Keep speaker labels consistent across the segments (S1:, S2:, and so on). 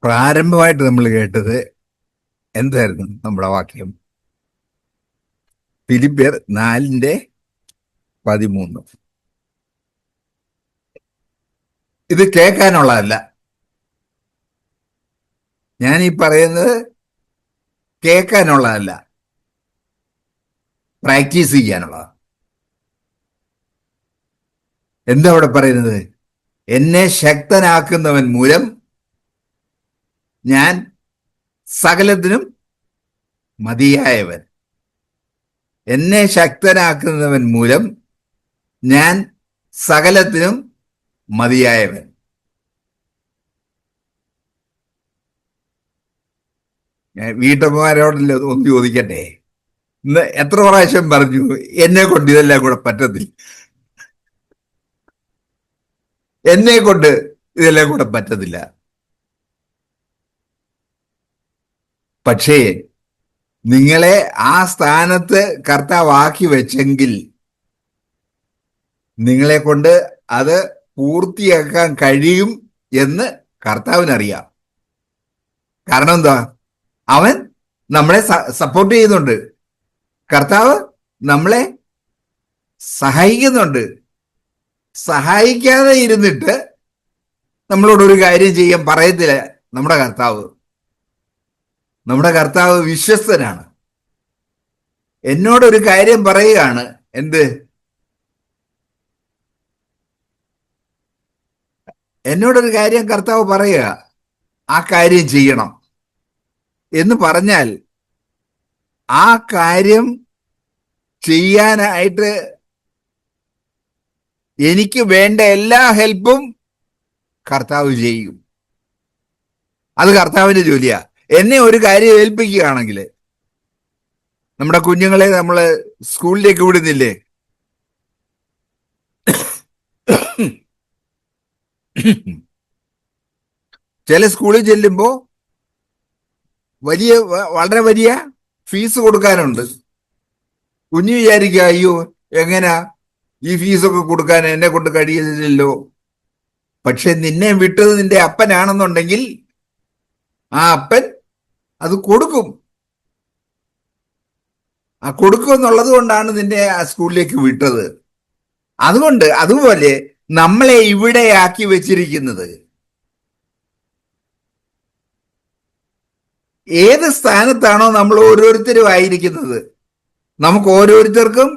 S1: പ്രാരംഭമായിട്ട് നമ്മൾ കേട്ടത് എന്തായിരുന്നു? നമ്മുടെ വാക്യം ഫിലിപ്പിയർ 4:13. ഇത് കേൾക്കാനുള്ളതല്ല. ഞാൻ ഈ പറയുന്നത് കേൾക്കാനുള്ളതല്ല, പ്രാക്ടീസ് ചെയ്യാനുള്ളതാണ്. എന്താ അവിടെ പറയുന്നത്? എന്നെ ശക്തനാക്കുന്നവൻ മൂലം ഞാൻ സകലത്തിനും മതിയായവൻ. എന്നെ ശക്തനാക്കുന്നവൻ മൂലം ഞാൻ സകലത്തിനും മതിയായവൻ. ഞാൻ വീട്ടമ്മമാരോടല്ല ഒന്ന് ചോദിക്കട്ടെ, ഇന്ന് എത്ര പ്രാവശ്യം പറഞ്ഞു എന്നെ കൊണ്ട് ഇതെല്ലാം കൂടെ പറ്റത്തില്ല, എന്നെ കൊണ്ട് ഇതെല്ലാം കൂടെ പറ്റത്തില്ല. പക്ഷേ നിങ്ങളെ ആ സ്ഥാനത്ത് കർത്താവ് ആക്കി വെച്ചെങ്കിൽ നിങ്ങളെ കൊണ്ട് അത് പൂർത്തിയാക്കാൻ കഴിയും എന്ന് കർത്താവിനറിയാം. കാരണം എന്താ? അവൻ നമ്മളെ സപ്പോർട്ട് ചെയ്യുന്നുണ്ട്. കർത്താവ് നമ്മളെ സഹായിക്കുന്നുണ്ട്. സഹായിക്കാതെ ഇരുന്നിട്ട് നമ്മളോടൊരു കാര്യം ചെയ്യാൻ പറയത്തില്ല നമ്മുടെ കർത്താവ്. നമ്മുടെ കർത്താവ് വിശ്വസ്തനാണ്. എന്നോടൊരു കാര്യം പറയുകയാണ്. എന്ത്? എന്നോടൊരു കാര്യം കർത്താവ് പറയുക, ആ കാര്യം ചെയ്യണം എന്ന് പറഞ്ഞാൽ ആ കാര്യം ചെയ്യാനായിട്ട് എനിക്ക് വേണ്ട എല്ലാ ഹെൽപ്പും കർത്താവ് ചെയ്യും. അത് കർത്താവിന്റെ ജോലിയാ. എന്നെ ഒരു കാര്യം ഏൽപ്പിക്കുകയാണെങ്കിൽ, നമ്മുടെ കുഞ്ഞുങ്ങളെ നമ്മൾ സ്കൂളിലേക്ക് വിടുന്നില്ലേ? ചില സ്കൂളിൽ ചെല്ലുമ്പോ വളരെ വലിയ ഫീസ് കൊടുക്കാനുണ്ട്. കുഞ്ഞു വിചാരിക്കുക, അയ്യോ എങ്ങനാ ഈ ഫീസൊക്കെ കൊടുക്കാൻ എന്നെ കൊണ്ട് കഴിയുന്നില്ലല്ലോ. പക്ഷെ നിന്നെ വിട്ടത് നിന്റെ അപ്പനാണെന്നുണ്ടെങ്കിൽ ആ അപ്പൻ അത് കൊടുക്കും. ആ കൊടുക്കും എന്നുള്ളത് കൊണ്ടാണ് നിന്നെ ആ സ്കൂളിലേക്ക് വിട്ടത്. അതുപോലെ നമ്മളെ ഇവിടെ ആക്കി വെച്ചിരിക്കുന്നത് ഏത് സ്ഥാനത്താണോ നമ്മൾ ഓരോരുത്തരും ആയിരിക്കുന്നത്, നമുക്ക് ഓരോരുത്തർക്കും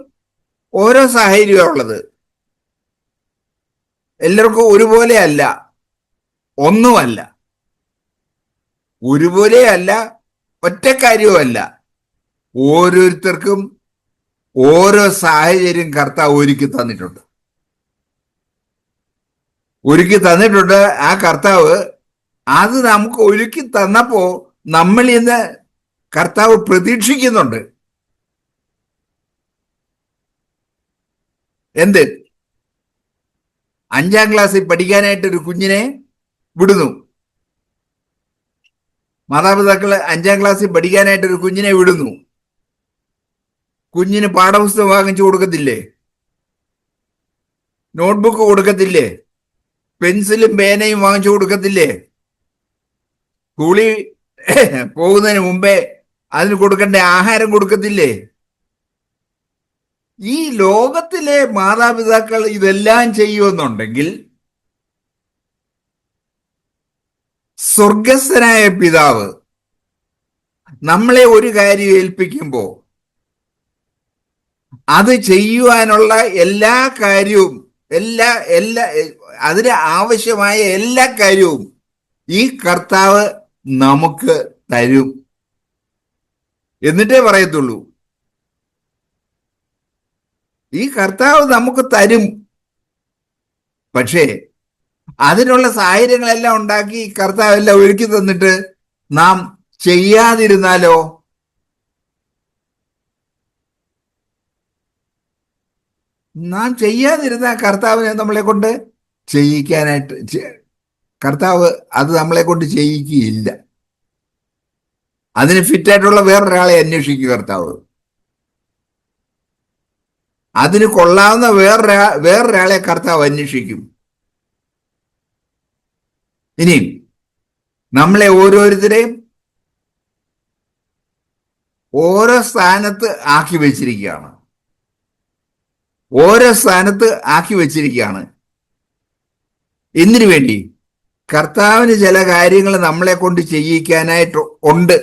S1: ഓരോ സാഹചര്യമുള്ളത്. എല്ലാവർക്കും ഒരുപോലെ അല്ല, ഒന്നുമല്ല, ഒരുപോലെ അല്ല, ഒറ്റക്കാര്യവുമല്ല. ഓരോരുത്തർക്കും ഓരോ സാഹചര്യം കർത്താവ് ഒരുക്കി തന്നിട്ടുണ്ട്. ആ കർത്താവ് അത് നമുക്ക് ഒരുക്കി തന്നപ്പോ നമ്മൾ ഇന്ന് കർത്താവ് പ്രതീക്ഷിക്കുന്നുണ്ട്. എന്ത്? 5ാം ക്ലാസ്സിൽ പഠിക്കാനായിട്ട് ഒരു കുഞ്ഞിനെ വിടുന്നു. മാതാപിതാക്കള് 5ാം ക്ലാസ്സിൽ പഠിക്കാനായിട്ട് ഒരു കുഞ്ഞിനെ വിടുന്നു. കുഞ്ഞിന് പാഠപുസ്തകം വാങ്ങിച്ചു കൊടുക്കത്തില്ലേ? നോട്ട്ബുക്ക് കൊടുക്കത്തില്ലേ? പെൻസിലും പേനയും വാങ്ങിച്ചു കൊടുക്കത്തില്ലേ? സ്കൂളിൽ പോകുന്നതിന് മുമ്പേ അതിന് കൊടുക്കേണ്ട ആഹാരം കൊടുക്കത്തില്ലേ? ഈ ലോകത്തിലെ മാതാപിതാക്കൾ ഇതെല്ലാം ചെയ്യുമെന്നുണ്ടെങ്കിൽ സ്വർഗസ്ഥനായ പിതാവ് നമ്മളെ ഒരു കാര്യം ഏൽപ്പിക്കുമ്പോ അത് ചെയ്യുവാനുള്ള എല്ലാ കാര്യവും അതിന് ആവശ്യമായ എല്ലാ കാര്യവും ഈ കർത്താവ് നമുക്ക് തരും എന്നിട്ടേ പറയത്തുള്ളൂ. ഈ കർത്താവ് നമുക്ക് തരും. പക്ഷേ അതിനുള്ള സാഹചര്യങ്ങളെല്ലാം ഉണ്ടാക്കി കർത്താവ് എല്ലാം ഒരുക്കി തന്നിട്ട് നാം ചെയ്യാതിരുന്നാലോ? നാം ചെയ്യാതിരുന്ന കർത്താവിനെ നമ്മളെ കൊണ്ട് ചെയ്യിക്കാനായിട്ട് കർത്താവ് അത് നമ്മളെ കൊണ്ട് ചെയ്യിക്കുകയില്ല. അതിന് ഫിറ്റായിട്ടുള്ള വേറൊരാളെ അന്വേഷിക്കും കർത്താവ്. അതിന് കൊള്ളാവുന്ന വേറൊരാളെ കർത്താവ് അന്വേഷിക്കും. ഇനിയും നമ്മളെ ഓരോരുത്തരെയും ഓരോ സ്ഥാനത്ത് ആക്കി വെച്ചിരിക്കുകയാണ്. ഓരോ സ്ഥാനത്ത് ആക്കി വെച്ചിരിക്കുകയാണ്. എന്തിനു വേണ്ടി? കർത്താവിന് ചില കാര്യങ്ങൾ നമ്മളെ കൊണ്ട് ചെയ്യിക്കാനായിട്ട് ഉണ്ട്.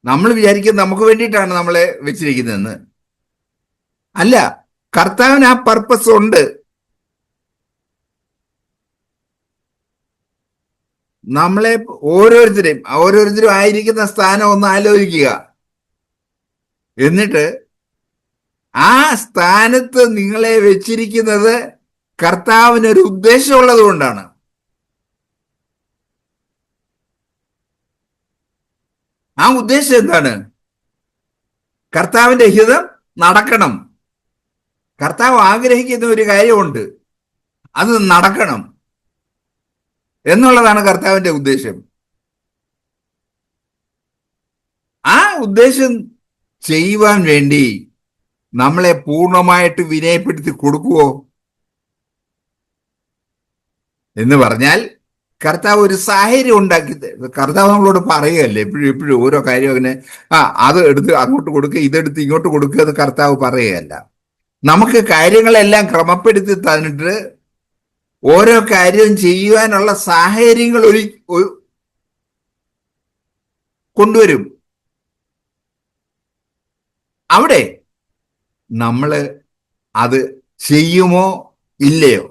S1: നമ്മൾ വിചാരിക്കും നമുക്ക് വേണ്ടിയിട്ടാണ് നമ്മളെ വെച്ചിരിക്കുന്നതെന്ന്. അല്ല, കർത്താവിന് ആ പർപ്പസ് ഉണ്ട്. നമ്മളെ ഓരോരുത്തരും ആയിരിക്കുന്ന സ്ഥാനം ഒന്ന് ആലോചിക്കുക. എന്നിട്ട് ആ സ്ഥാനത്ത് നിങ്ങളെ വെച്ചിരിക്കുന്നത് കർത്താവിനൊരു ഉദ്ദേശമുള്ളത് കൊണ്ടാണ്. ആ ഉദ്ദേശം എന്താണ്? കർത്താവിന്റെ ഹിതം നടക്കണം. കർത്താവ് ആഗ്രഹിക്കുന്ന ഒരു കാര്യമുണ്ട്, അത് നടക്കണം എന്നുള്ളതാണ് കർത്താവിന്റെ ഉദ്ദേശം. ആ ഉദ്ദേശം ചെയ്യുവാൻ വേണ്ടി നമ്മളെ പൂർണ്ണമായിട്ട് വിനയപ്പെടുത്തി കൊടുക്കുവോ എന്ന് പറഞ്ഞാൽ, കർത്താവ് ഒരു സാഹചര്യം ഉണ്ടാക്കി. കർത്താവ് നമ്മളോട് പറയുകയല്ലേ എപ്പോഴും ഓരോ കാര്യം അങ്ങനെ അത് എടുത്ത് അങ്ങോട്ട് കൊടുക്കുക, ഇതെടുത്ത് ഇങ്ങോട്ട് കൊടുക്കുക എന്ന് കർത്താവ് പറയുകയല്ല. നമുക്ക് കാര്യങ്ങളെല്ലാം ക്രമപ്പെടുത്തി തന്നിട്ട് ഓരോ കാര്യവും ചെയ്യുവാനുള്ള സാഹചര്യങ്ങൾ കൊണ്ടുവരും. അവിടെ നമ്മൾ അത് ചെയ്യുമോ ഇല്ലയോ?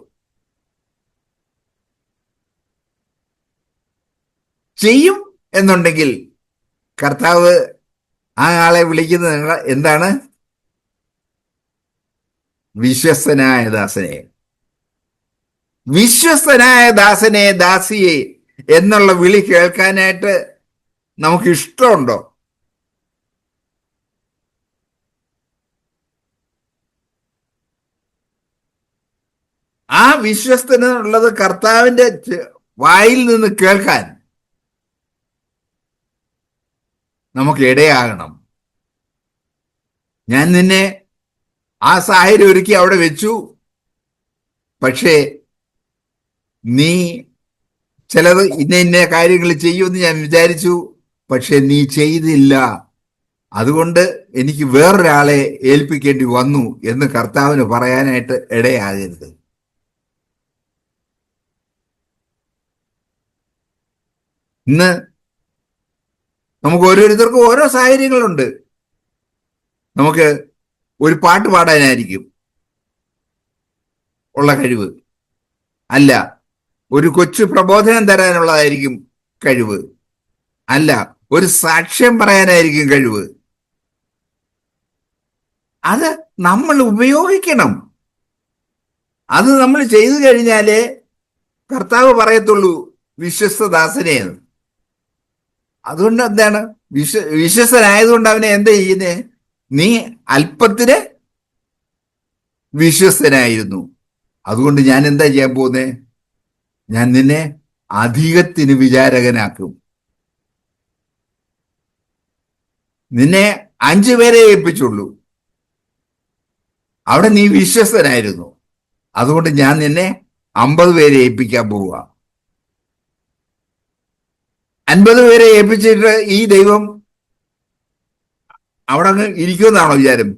S1: ചെയ്യും എന്നുണ്ടെങ്കിൽ കർത്താവ് ആ ആളെ വിളിക്കുന്നത് എന്താണ്? വിശ്വസ്തനായ ദാസനെ. വിശ്വസ്തനായ ദാസനെ, ദാസിയെ എന്നുള്ള വിളി കേൾക്കാനായിട്ട് നമുക്ക് ഇഷ്ടമുണ്ടോ? ആ വിശ്വസ്തനുള്ളത് കർത്താവിന്റെ വായിൽ നിന്ന് കേൾക്കാൻ നമുക്ക് ഇടയാകണം. ഞാൻ നിന്നെ ആ സാഹചര്യം ഒരുക്കി അവിടെ വെച്ചു, പക്ഷേ നീ ചിലത് ഇന്ന കാര്യങ്ങൾ ചെയ്യുമെന്ന് ഞാൻ വിചാരിച്ചു, പക്ഷെ നീ ചെയ്തില്ല, അതുകൊണ്ട് എനിക്ക് വേറൊരാളെ ഏൽപ്പിക്കേണ്ടി വന്നു എന്ന് കർത്താവിന് പറയാനായിട്ട് ഇടയാകരുത്. ഇന്ന് നമുക്ക് ഓരോരുത്തർക്കും ഓരോ സാഹചര്യങ്ങളുണ്ട്. നമുക്ക് ഒരു പാട്ട് പാടാനായിരിക്കും ഉള്ള കഴിവ്, അല്ല ഒരു കൊച്ചു പ്രബോധനം തരാനുള്ളതായിരിക്കും കഴിവ്, അല്ല ഒരു സാക്ഷ്യം പറയാനായിരിക്കും കഴിവ്. അത് നമ്മൾ ഉപയോഗിക്കണം. അത് നമ്മൾ ചെയ്തു കഴിഞ്ഞാലേ കർത്താവ് പറയത്തുള്ളൂ വിശ്വസ്തദാസനെ. അതുകൊണ്ട് എന്താണ്? വിശ്വസ്തനായതുകൊണ്ട് അവനെ എന്താ ചെയ്യുന്നേ? നീ അല്പത്തിന് വിശ്വസ്തനായിരുന്നു, അതുകൊണ്ട് ഞാൻ എന്താ ചെയ്യാൻ പോകുന്നേ? ഞാൻ നിന്നെ അധികത്തിന് വിചാരകനാക്കും. നിന്നെ 5 പേരെ ഏൽപ്പിച്ചുള്ളൂ, അവിടെ നീ വിശ്വസ്തനായിരുന്നു, അതുകൊണ്ട് ഞാൻ നിന്നെ 50 പേരെ ഏൽപ്പിക്കാൻ പോവുക. 50 പേരെ ഏൽപ്പിച്ചിട്ട് ഈ ദൈവം അവിടെ അങ്ങ് ഇരിക്കുമെന്നാണോ വിചാരം?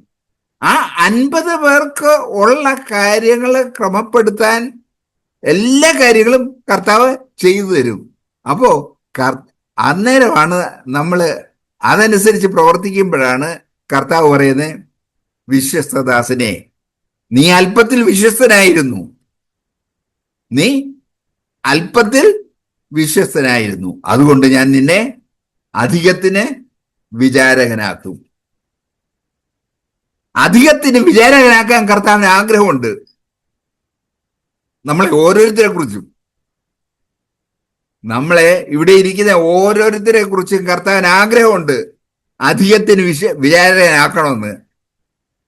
S1: ആ 50 പേർക്ക് ഉള്ള കാര്യങ്ങൾ ക്രമപ്പെടുത്താൻ എല്ലാ കാര്യങ്ങളും കർത്താവ് ചെയ്തു തരും. അപ്പോ അന്നേരമാണ് നമ്മൾ അതനുസരിച്ച് പ്രവർത്തിക്കുമ്പോഴാണ് കർത്താവ് പറയുന്നത്, വിശ്വസ്തദാസനെ, നീ അല്പത്തിൽ വിശ്വസ്തനായിരുന്നു, നീ അല്പത്തിൽ വിശ്വസ്തനായിരുന്നു, അതുകൊണ്ട് ഞാൻ നിന്നെ അധികത്തിന് വിചാരകനാക്കും. അധികത്തിന് വിചാരകനാക്കാൻ കർത്താവിന് ആഗ്രഹമുണ്ട്. നമ്മളെ ഓരോരുത്തരെ കുറിച്ചും, നമ്മളെ ഇവിടെ ഇരിക്കുന്ന ഓരോരുത്തരെ കുറിച്ചും കർത്താവിന് ആഗ്രഹമുണ്ട് അധികത്തിന് വിചാരകനാക്കണമെന്ന്.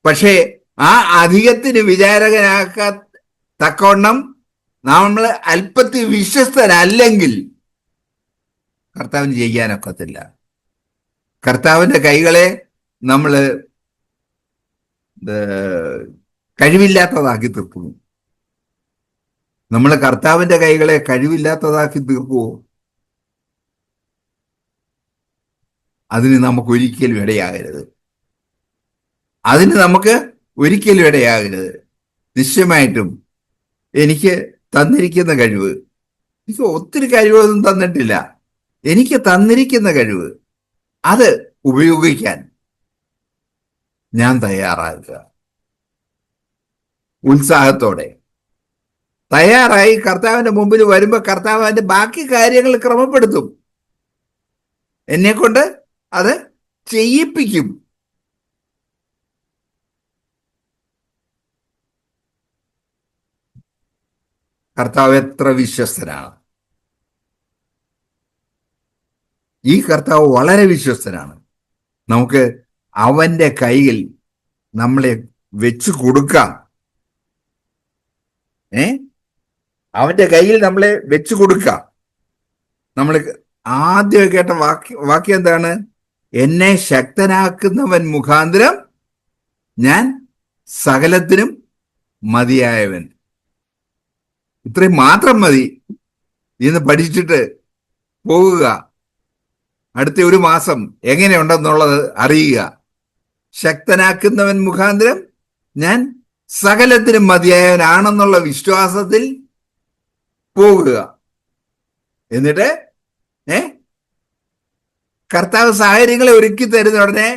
S1: പക്ഷേ ആ അധികത്തിന് വിചാരകനാക്കത്തക്കവണ്ണം നമ്മൾ അല്പത്തിൽ വിശ്വസ്തനല്ലെങ്കിൽ കർത്താവിന് ചെയ്യാനൊക്കത്തില്ല. കർത്താവിന്റെ കൈകളെ നമ്മൾ കഴിവില്ലാത്തതാക്കി തീർക്കുന്നു. നമ്മൾ കർത്താവിന്റെ കൈകളെ കഴിവില്ലാത്തതാക്കി തീർക്കുവോ? അതിന് നമുക്ക് ഒരിക്കലും ഇടയാകരുത്. അതിന് നമുക്ക് ഒരിക്കലും ഇടയാകരുത്. നിശ്ചയമായിട്ടും എനിക്ക് തന്നിരിക്കുന്ന കഴിവ്, എനിക്ക് ഒത്തിരി കഴിവൊന്നും തന്നിട്ടില്ല, എനിക്ക് തന്നിരിക്കുന്ന കഴിവ് അത് ഉപയോഗിക്കാൻ ഞാൻ തയ്യാറാകുക. ഉത്സാഹത്തോടെ തയ്യാറായി കർത്താവിന്റെ മുമ്പിൽ വരുമ്പോൾ കർത്താവ് അതിന്റെ ബാക്കി കാര്യങ്ങൾ ക്രമപ്പെടുത്തും. എന്നെ കൊണ്ട് അത് ചെയ്യിപ്പിക്കും. കർത്താവ് എത്ര വിശ്വസ്തനാണ്! ഈ കർത്താവ് വളരെ വിശ്വസ്തനാണ്. നമുക്ക് അവന്റെ കയ്യിൽ നമ്മളെ വെച്ചു കൊടുക്കാം. അവന്റെ കയ്യിൽ നമ്മളെ വെച്ചു കൊടുക്കാം. നമ്മൾ ആദ്യം കേട്ട വാക്യം എന്താണ്? എന്നെ ശക്തനാക്കുന്നവൻ മുഖാന്തരം ഞാൻ സകലത്തിനും മതിയായവൻ. ഇത്രയും മാത്രം മതി. ഇന്ന് പഠിച്ചിട്ട് പോകുക. അടുത്ത ഒരു മാസം എങ്ങനെയുണ്ടെന്നുള്ളത് അറിയുക. ശക്തനാക്കുന്നവൻ മുഖാന്തരം ഞാൻ സകലത്തിനും മതിയായവനാണെന്നുള്ള വിശ്വാസത്തിൽ പോകുക. എന്നിട്ട് കർത്താവ് സാഹചര്യങ്ങളെ ഒരുക്കി തരുന്ന ഉടനെ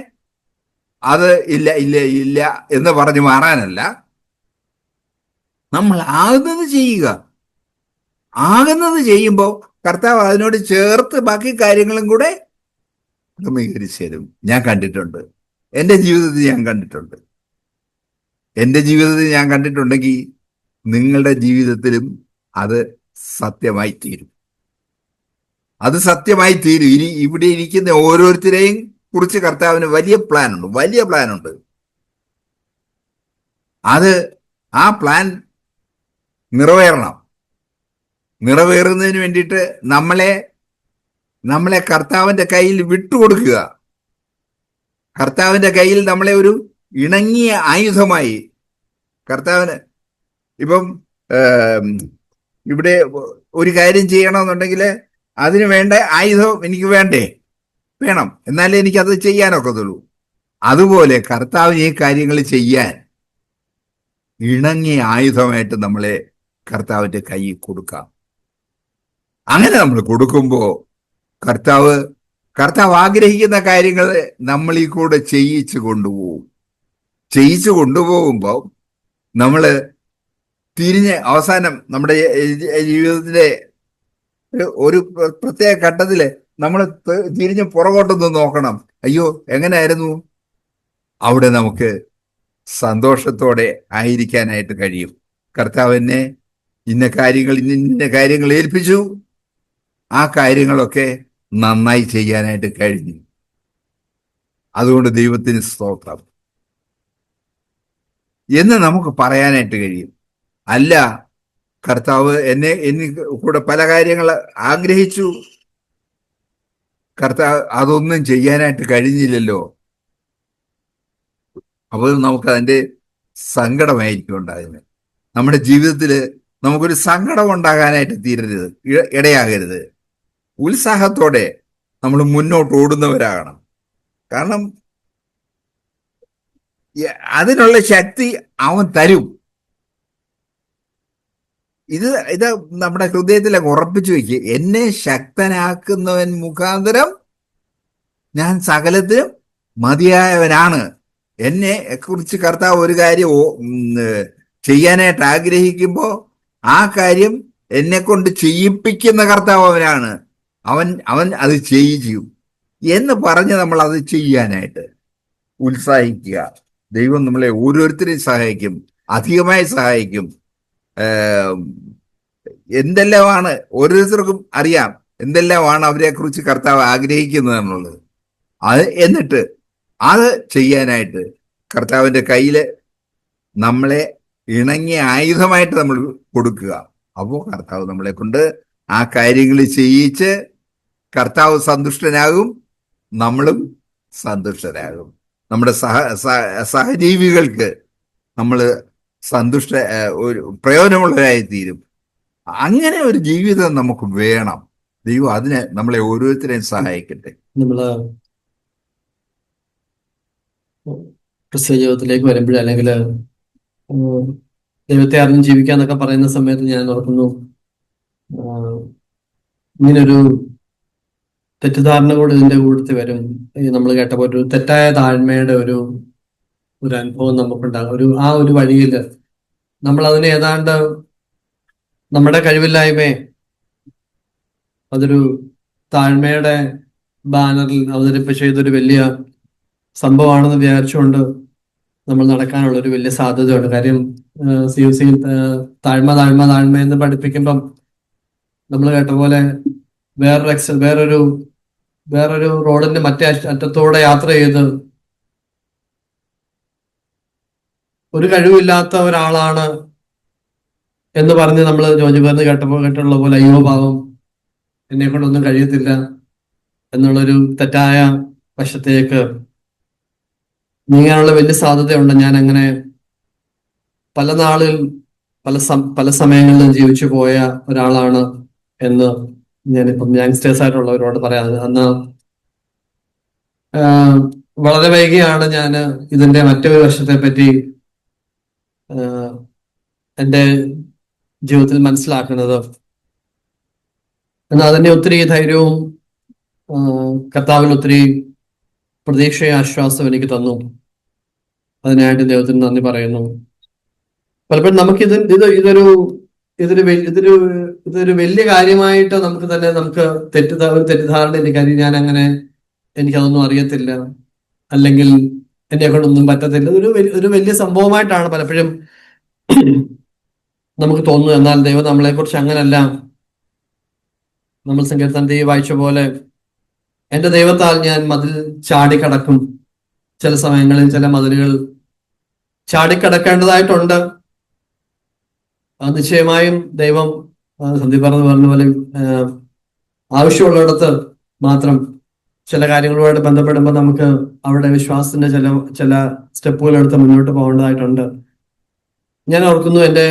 S1: അത് ഇല്ല ഇല്ല ഇല്ല എന്ന് പറഞ്ഞു മാറാനല്ല, നമ്മൾ ആകുന്നത് ചെയ്യുക. ആകുന്നത് ചെയ്യുമ്പോൾ കർത്താവ് അതിനോട് ചേർത്ത് ബാക്കി കാര്യങ്ങളും കൂടെ ക്രമീകരിച്ചു തരും. ഞാൻ കണ്ടിട്ടുണ്ട്, എൻ്റെ ജീവിതത്തിൽ ഞാൻ കണ്ടിട്ടുണ്ട്. എൻ്റെ ജീവിതത്തിൽ ഞാൻ കണ്ടിട്ടുണ്ടെങ്കിൽ നിങ്ങളുടെ ജീവിതത്തിലും അത് സത്യമായി തീരും. അത് സത്യമായി തീരും. ഇനി ഇവിടെ ഇരിക്കുന്ന ഓരോരുത്തരെയും കുറിച്ച് കർത്താവിന് വലിയ പ്ലാനുണ്ട്, വലിയ പ്ലാനുണ്ട്. ആ പ്ലാൻ നിറവേറണം. നിറവേറുന്നതിന് വേണ്ടിയിട്ട് നമ്മളെ കർത്താവിന്റെ കയ്യിൽ വിട്ടുകൊടുക്കുക. കർത്താവിന്റെ കയ്യിൽ നമ്മളെ ഒരു ഇണങ്ങിയ ആയുധമായി കർത്താവിന്. ഇപ്പം ഇവിടെ ഒരു കാര്യം ചെയ്യണമെന്നുണ്ടെങ്കിൽ അതിന് വേണ്ട ആയുധം എനിക്ക് വേണം, എന്നാലേ എനിക്കത് ചെയ്യാനൊക്കത്തുള്ളൂ. അതുപോലെ കർത്താവിന് ഈ കാര്യങ്ങൾ ചെയ്യാൻ ഇണങ്ങിയ ആയുധമായിട്ട് നമ്മളെ കർത്താവിന്റെ കയ്യിൽ കൊടുക്കാം. അങ്ങനെ നമ്മൾ കൊടുക്കുമ്പോൾ കർത്താവ് ആഗ്രഹിക്കുന്ന കാര്യങ്ങൾ നമ്മളീ കൂടെ ചെയ്യിച്ചു കൊണ്ടുപോകുമ്പോൾ നമ്മൾ തിരിഞ്ഞ് അവസാനം നമ്മുടെ ജീവിതത്തിലെ ഒരു പ്രത്യേക ഘട്ടത്തില് നമ്മൾ തിരിഞ്ഞ് പുറകോട്ടൊന്ന് നോക്കണം. അയ്യോ, എങ്ങനെയായിരുന്നു? അവിടെ നമുക്ക് സന്തോഷത്തോടെ ആയിരിക്കാനായിട്ട് കഴിയും. കർത്താവ് എന്നെ ഇന്ന കാര്യങ്ങൾ ഏൽപ്പിച്ചു, ആ കാര്യങ്ങളൊക്കെ നന്നായി ചെയ്യാനായിട്ട് കഴിഞ്ഞു. അതുകൊണ്ട് ദൈവത്തിന് സ്തോത്രം എന്ന് നമുക്ക് പറയാനായിട്ട് കഴിയും. അല്ല, കർത്താവ് എനിക്ക് കൂടെ പല കാര്യങ്ങൾ ആഗ്രഹിച്ചു, കർത്താവ് അതൊന്നും ചെയ്യാനായിട്ട് കഴിഞ്ഞില്ലല്ലോ, അപ്പോൾ നമുക്കതിൻ്റെ സങ്കടമായിരിക്കും ഉണ്ടാകുന്നത്. നമ്മുടെ ജീവിതത്തിൽ നമുക്കൊരു സങ്കടം ഉണ്ടാകാനായിട്ട് ഇടയാകരുത്. ഉത്സാഹത്തോടെ നമ്മൾ മുന്നോട്ട് ഓടുന്നവരാകണം. കാരണം അതിനുള്ള ശക്തി അവൻ തരും. ഇത് നമ്മുടെ ഹൃദയത്തിലേക്ക് ഉറപ്പിച്ചു വയ്ക്കുക. എന്നെ ശക്തനാക്കുന്നവൻ മുഖാന്തരം ഞാൻ സകലത്തിനും മതിയായവനാണ്. എന്നെ കുറിച്ച് കർത്താവ് ഒരു കാര്യം ചെയ്യാനായിട്ട് ആഗ്രഹിക്കുമ്പോൾ ആ കാര്യം എന്നെ കൊണ്ട് ചെയ്യിപ്പിക്കുന്ന കർത്താവ് അവനാണ്. അവൻ അത് ചെയ്യും എന്ന് പറഞ്ഞ് നമ്മൾ അത് ചെയ്യാനായിട്ട് ഉത്സാഹിക്കുക. ദൈവം നമ്മളെ ഓരോരുത്തരെയും സഹായിക്കും, അധികമായി സഹായിക്കും. എന്തെല്ലാമാണ് ഓരോരുത്തർക്കും അറിയാം, എന്തെല്ലാമാണ് അവരെ കുറിച്ച് കർത്താവ് ആഗ്രഹിക്കുന്നത് എന്നുള്ളത്. എന്നിട്ട് അത് ചെയ്യാനായിട്ട് കർത്താവിന്റെ കയ്യിൽ നമ്മളെ ഇണങ്ങിയ ആയുധമായിട്ട് നമ്മൾ കൊടുക്കുക. അപ്പോൾ കർത്താവ് നമ്മളെ കൊണ്ട് ആ കാര്യങ്ങൾ ചെയ്യിച്ച് കർത്താവ് സന്തുഷ്ടനാകും, നമ്മളും സന്തുഷ്ടരാകും. നമ്മുടെ സഹജീവികൾക്ക് നമ്മൾ ഒരു പ്രയോജനമുള്ളവരായി തീരും. അങ്ങനെ ഒരു ജീവിതം നമുക്ക് വേണം. ദൈവം അതിനെ നമ്മളെ ഓരോരുത്തരെയും സഹായിക്കട്ടെ.
S2: നമ്മള് ക്രിസ്ത്യ ജീവിതത്തിലേക്ക് വരുമ്പോഴേ, അല്ലെങ്കിൽ ദൈവത്തെ അറിഞ്ഞ് ജീവിക്കാന്നൊക്കെ പറയുന്ന സമയത്ത് ഞാൻ ഓർക്കുന്നു, ഇങ്ങനൊരു തെറ്റിദ്ധാരണ കൂടെ ഇതിന്റെ കൂട്ടത്തിൽ വരും. ഈ നമ്മൾ കേട്ടപ്പോൾ ഒരു തെറ്റായ താഴ്മയുടെ ഒരു ഒരു അനുഭവം നമുക്കുണ്ടാകും. ആ ഒരു വഴിയിൽ നമ്മൾ അതിനെ ഏതാണ്ട് നമ്മുടെ കഴിവില്ലായ്മയെ അതൊരു താഴ്മയുടെ ബാനറിൽ അവതരിപ്പിച്ച ഇതൊരു വലിയ സംഭവമാണെന്ന് വിചാരിച്ചുകൊണ്ട് നമ്മൾ നടക്കാനുള്ള ഒരു വലിയ സാധ്യതയുണ്ട്. കാര്യം CUC താഴ്മ താഴ്മ താഴ്മ എന്ന് പഠിപ്പിക്കുമ്പം നമ്മൾ കേട്ട പോലെ വേറൊരു റോഡിന്റെ മറ്റേ അറ്റത്തൂടെ യാത്ര ചെയ്ത് ഒരു കഴിവില്ലാത്ത ഒരാളാണ് എന്ന് പറഞ്ഞ് നമ്മൾ ജോജിബാന്ന് കേട്ടുള്ള പോലെ അയ്യോ പാവം എന്നെ കൊണ്ടൊന്നും കഴിയത്തില്ല എന്നുള്ളൊരു തെറ്റായ വശത്തേക്ക് നീങ്ങാനുള്ള വലിയ സാധ്യതയുണ്ട്. ഞാൻ അങ്ങനെ പല നാളിൽ പല സമയങ്ങളിലും ജീവിച്ചു പോയ ഒരാളാണ് എന്ന് ഞാനിപ്പം യങ്സ്റ്റേഴ്സ് ആയിട്ടുള്ളവരോട് പറയാം. അന്ന് വളരെ വൈകിയാണ് ഞാൻ ഇതിന്റെ മറ്റൊരു വശത്തെ പറ്റി എൻ്റെ ജീവിതത്തിൽ മനസ്സിലാക്കുന്നത്. എന്നാൽ അതിന്റെ ഒത്തിരി ധൈര്യവും കർത്താവിൽ ഒത്തിരി പ്രതീക്ഷയും ആശ്വാസവും എനിക്ക് തന്നു. അതിനായിട്ട് ദൈവത്തിന് നന്ദി പറയുന്നു. പലപ്പോഴും നമുക്ക് ഇതൊരു വലിയ കാര്യമായിട്ട് നമുക്ക് തെറ്റിദ്ധാരണ ഇല്ല. കാര്യം ഞാൻ അങ്ങനെ എനിക്കതൊന്നും അറിയത്തില്ല, അല്ലെങ്കിൽ എന്നെ കൊണ്ടൊന്നും പറ്റത്തില്ല, ഒരു വലിയ സംഭവമായിട്ടാണ് പലപ്പോഴും നമുക്ക് തോന്നുന്നത്. എന്നാൽ ദൈവം നമ്മളെ കുറിച്ച് അങ്ങനല്ല. നമ്മൾ സങ്കീർത്തനത്തിൽ വായിച്ച പോലെ എന്റെ ദൈവത്താൽ ഞാൻ മതിൽ ചാടിക്കടക്കും. ചില സമയങ്ങളിൽ ചില മതിലുകൾ ചാടിക്കടക്കേണ്ടതായിട്ടുണ്ട്. നിശ്ചയമായും ദൈവം സന്ദീപ് പറഞ്ഞ പോലെ ആവശ്യമുള്ളിടത്ത് മാത്രം ചില കാര്യങ്ങളുമായിട്ട് ബന്ധപ്പെടുമ്പോൾ നമുക്ക് അവിടെ വിശ്വാസത്തിന്റെ ചില സ്റ്റെപ്പുകൾ എടുത്ത് മുന്നോട്ട് പോകേണ്ടതായിട്ടുണ്ട്. ഞാൻ ഓർക്കുന്നു എൻ്റെ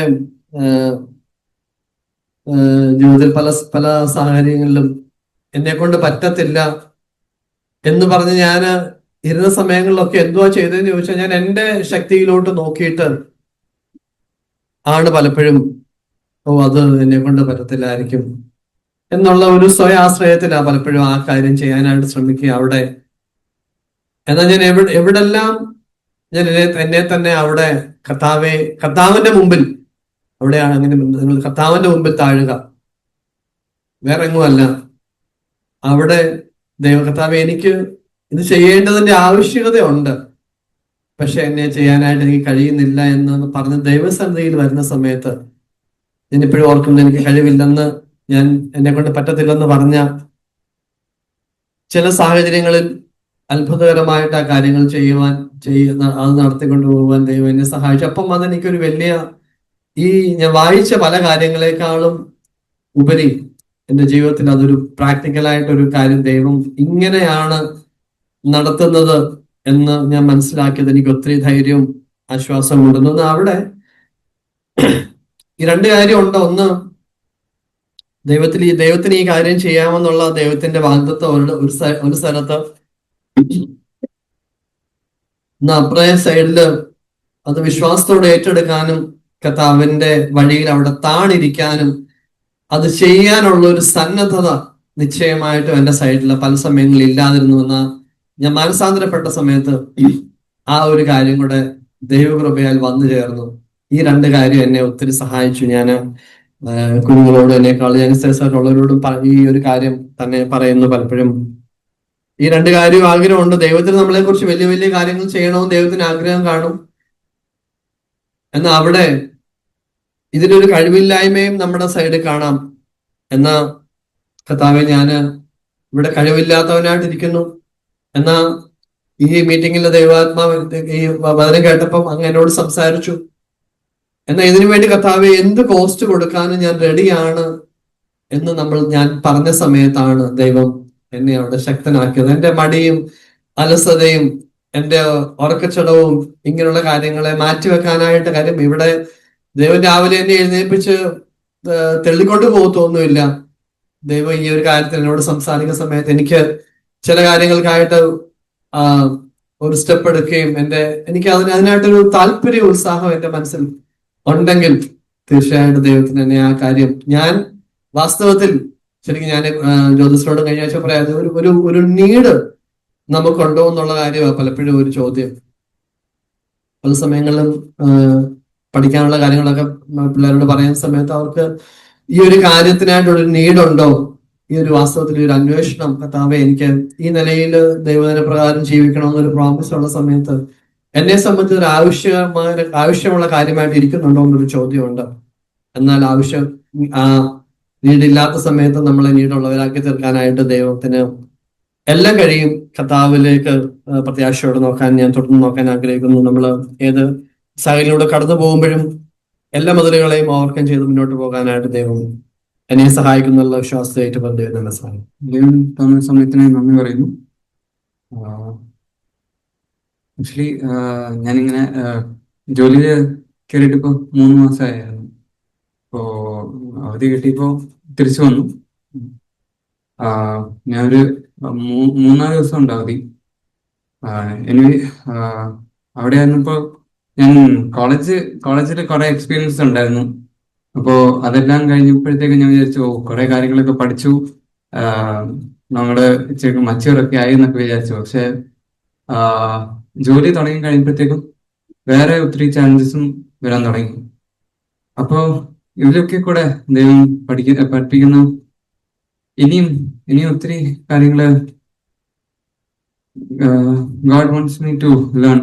S2: ജീവിതത്തിൽ പല സാഹചര്യങ്ങളിലും എന്നെ കൊണ്ട് പറ്റത്തില്ല എന്ന് പറഞ്ഞ് ഞാൻ ഇരുന്ന സമയങ്ങളിലൊക്കെ എന്തുവാ ചെയ്തതെന്ന് ചോദിച്ചാൽ ഞാൻ എൻ്റെ ശക്തിയിലോട്ട് നോക്കിയിട്ട് ആണ് പലപ്പോഴും അത് എന്നെ കൊണ്ട് പറ്റത്തില്ലായിരിക്കും എന്നുള്ള ഒരു സ്വയാശ്രയത്തിലാണ് പലപ്പോഴും ആ കാര്യം ചെയ്യാനായിട്ട് ശ്രമിക്കുക അവിടെ. എന്നാൽ ഞാൻ എവിടെല്ലാം ഞാൻ എന്നെ തന്നെ അവിടെ കർത്താവിന്റെ മുമ്പിൽ, അവിടെയാണ് അങ്ങനെ നിങ്ങൾ കർത്താവിന്റെ മുമ്പിൽ താഴുക, വേറെ എങ്ങുമല്ല. അവിടെ കർത്താവെ എനിക്ക് ഇത് ചെയ്യേണ്ടതിന്റെ ആവശ്യകതയുണ്ട്, പക്ഷെ എന്നെ ചെയ്യാനായിട്ട് എനിക്ക് കഴിയുന്നില്ല എന്ന് പറഞ്ഞ് ദൈവസന്നിധിയിൽ വരുന്ന സമയത്ത് ഞാൻ ഇപ്പോഴും ഓർക്കുന്നത്, എനിക്ക് കഴിവില്ലെന്ന്, ഞാൻ എന്നെ കൊണ്ട് പറ്റത്തില്ലെന്ന് പറഞ്ഞ ചില സാഹചര്യങ്ങളിൽ അത്ഭുതകരമായിട്ട് ആ കാര്യങ്ങൾ അത് നടത്തിക്കൊണ്ടു പോകുവാൻ ദൈവം എന്നെ സഹായിച്ചു. അപ്പം അതെനിക്കൊരു വലിയ, ഞാൻ വായിച്ച പല കാര്യങ്ങളെക്കാളും ഉപരി എൻ്റെ ജീവിതത്തിൽ അതൊരു പ്രാക്ടിക്കലായിട്ടൊരു കാര്യം ദൈവം ഇങ്ങനെയാണ് നടത്തുന്നത് എന്ന് ഞാൻ മനസ്സിലാക്കിയത് എനിക്ക് ഒത്തിരി ധൈര്യവും ആശ്വാസവും കൊണ്ടുവന്നു. അവിടെ ഈ രണ്ട് കാര്യമുണ്ട്. ഒന്ന്, ദൈവത്തിന് ഈ കാര്യം ചെയ്യാമെന്നുള്ള ദൈവത്തിന്റെ വാഗ്ദത്തം ഒരു സ്ഥലത്ത്, അപ്പുറേ സൈഡില് അത് വിശ്വാസത്തോടെ ഏറ്റെടുക്കാനും കർത്താവിന്റെ വഴിയിൽ അവിടെ താണിരിക്കാനും അത് ചെയ്യാനുള്ള ഒരു സന്നദ്ധത നിശ്ചയമായിട്ടും എൻ്റെ സൈഡിൽ പല സമയങ്ങളിൽ ഇല്ലാതിരുന്നു. എന്നാൽ ഞാൻ മാനസാന്തരപ്പെട്ട സമയത്ത് ആ ഒരു കാര്യം കൂടെ ദൈവകൃപയാൽ വന്നു ചേർന്നു. ഈ രണ്ട് കാര്യം എന്നെ ഒത്തിരി സഹായിച്ചു. ഞാൻ കുഞ്ഞുങ്ങളോടും എന്നെക്കാൾ യങ്സ്റ്റേഴ്സായിട്ടുള്ളവരോടും ഈ ഒരു കാര്യം തന്നെ പറയുന്നു. പലപ്പോഴും ഈ രണ്ട് കാര്യവും ആഗ്രഹമുണ്ട്. ദൈവത്തിന് നമ്മളെ കുറിച്ച് വലിയ വലിയ കാര്യങ്ങൾ ചെയ്യണമെന്ന് ദൈവത്തിന് ആഗ്രഹം കാണും. എന്നാൽ അവിടെ ഇതിനൊരു കഴിവില്ലായ്മയും നമ്മുടെ സൈഡിൽ കാണാം. എന്നാ കർത്താവെ, ഞാന് ഇവിടെ കഴിവില്ലാത്തവനായിട്ടിരിക്കുന്നു. എന്നാ ഈ മീറ്റിംഗിലെ ദൈവാത്മാവ് ഈ വചനം കേട്ടപ്പം അങ്ങ് എന്നോട് സംസാരിച്ചു. എന്നാൽ ഇതിനു വേണ്ടി കർത്താവെ എന്ത് കോസ്റ്റ് കൊടുക്കാനും ഞാൻ റെഡിയാണ് എന്ന് ഞാൻ പറഞ്ഞ സമയത്താണ് ദൈവം എന്നെ അവിടെ ശക്തനാക്കിയത്. എൻ്റെ മടിയും അലസതയും എൻ്റെ ഉറക്കച്ചടവും ഇങ്ങനെയുള്ള കാര്യങ്ങളെ മാറ്റിവെക്കാനായിട്ട്. കാര്യം ഇവിടെ ദൈവം രാവിലെ എന്നെ എഴുന്നേൽപ്പിച്ച് തെള്ളിക്കൊണ്ട് പോകത്തൊന്നുമില്ല. ദൈവം ഈ ഒരു കാര്യത്തിൽ എന്നോട് സംസാരിക്കുന്ന സമയത്ത് എനിക്ക് ചില കാര്യങ്ങൾക്കായിട്ട് ഒരു സ്റ്റെപ്പ് എടുക്കുകയും എനിക്ക് അതിനായിട്ടൊരു താല്പര്യ ഉത്സാഹം എന്റെ മനസ്സിൽ ഉണ്ടെങ്കിൽ തീർച്ചയായിട്ടും ദൈവത്തിന് തന്നെ ആ കാര്യം ഞാൻ വാസ്തവത്തിൽ ശരിക്കും ഞാൻ ജ്യോതിഷനോട് കഴിഞ്ഞ ആഴ്ച പറയാതെ ഒരു നീഡ് നമുക്കുണ്ടോ എന്നുള്ള കാര്യമാണ് പലപ്പോഴും ഒരു ചോദ്യം. പല സമയങ്ങളിലും പഠിക്കാനുള്ള കാര്യങ്ങളൊക്കെ പിള്ളേരോട് പറയുന്ന സമയത്ത് അവർക്ക് ഈ ഒരു കാര്യത്തിനായിട്ടൊരു നീഡുണ്ടോ, ഈ ഒരു വാസ്തവത്തിൽ ഒരു അന്വേഷണം, കർത്താവേ എനിക്ക് ഈ നിലയിൽ ദൈവദിന പ്രകാരം ജീവിക്കണമെന്നൊരു പ്രോമിസ് ഉള്ള സമയത്ത് എന്നെ സംബന്ധിച്ച് ഒരു ആവശ്യമുള്ള കാര്യമായിട്ട് ഇരിക്കുന്നുണ്ടോ എന്നൊരു ചോദ്യമുണ്ട്. എന്നാൽ നീഡില്ലാത്ത സമയത്ത് നമ്മളെ നീടുള്ളവരാക്കി തീർക്കാനായിട്ട് ദൈവത്തിന് എല്ലാം കഴിയും. കർത്താവിലേക്ക് പ്രത്യാശയോടെ ഞാൻ തുടർന്ന് നോക്കാൻ ആഗ്രഹിക്കുന്നു. നമ്മൾ ഏത് സാഹചര്യത്തിലൂടെ കടന്നു പോകുമ്പോഴും എല്ലാ മതിലുകളെയും ഓവർകം ചെയ്ത് മുന്നോട്ട് പോകാനായിട്ട് ദൈവം എന്നെ സഹായിക്കുന്നുള്ള വിശ്വാസമായിട്ട് ദൈവം സഹായിക്കും.
S3: ദൈവം തന്ന സമയത്തിന് നന്ദി പറയുന്നു. ആക്ച്വലി ഞാനിങ്ങനെ ജോലിയിൽ കയറിയിട്ട് ഇപ്പോൾ 3 മാസമായിരുന്നു. ഇപ്പോൾ അവധി കിട്ടിയപ്പോൾ തിരിച്ചു വന്നു. ഞാനൊരു 3-4 ദിവസം ഉണ്ട് അവധി. എനിക്ക് അവിടെ ആയിരുന്നപ്പോൾ ഞാൻ കോളേജിൽ കുറെ എക്സ്പീരിയൻസ് ഉണ്ടായിരുന്നു. അപ്പോൾ അതെല്ലാം കഴിഞ്ഞപ്പോഴത്തേക്ക് ഞാൻ വിചാരിച്ചു കുറെ കാര്യങ്ങളൊക്കെ പഠിച്ചു, നമ്മള് ഇച്ചിരി മച്ചുവറൊക്കെ ആയി എന്നൊക്കെ വിചാരിച്ചു. പക്ഷെ ജോലി തുടങ്ങി കഴിയുമ്പോഴത്തേക്കും വേറെ ഒത്തിരി ചാലഞ്ചസും വരാൻ തുടങ്ങി. അപ്പോ ഇതിലൊക്കെ കൂടെ ദൈവം പഠിപ്പിക്കുന്ന ഇനിയും ഒത്തിരി കാര്യങ്ങള് God wants me to learn.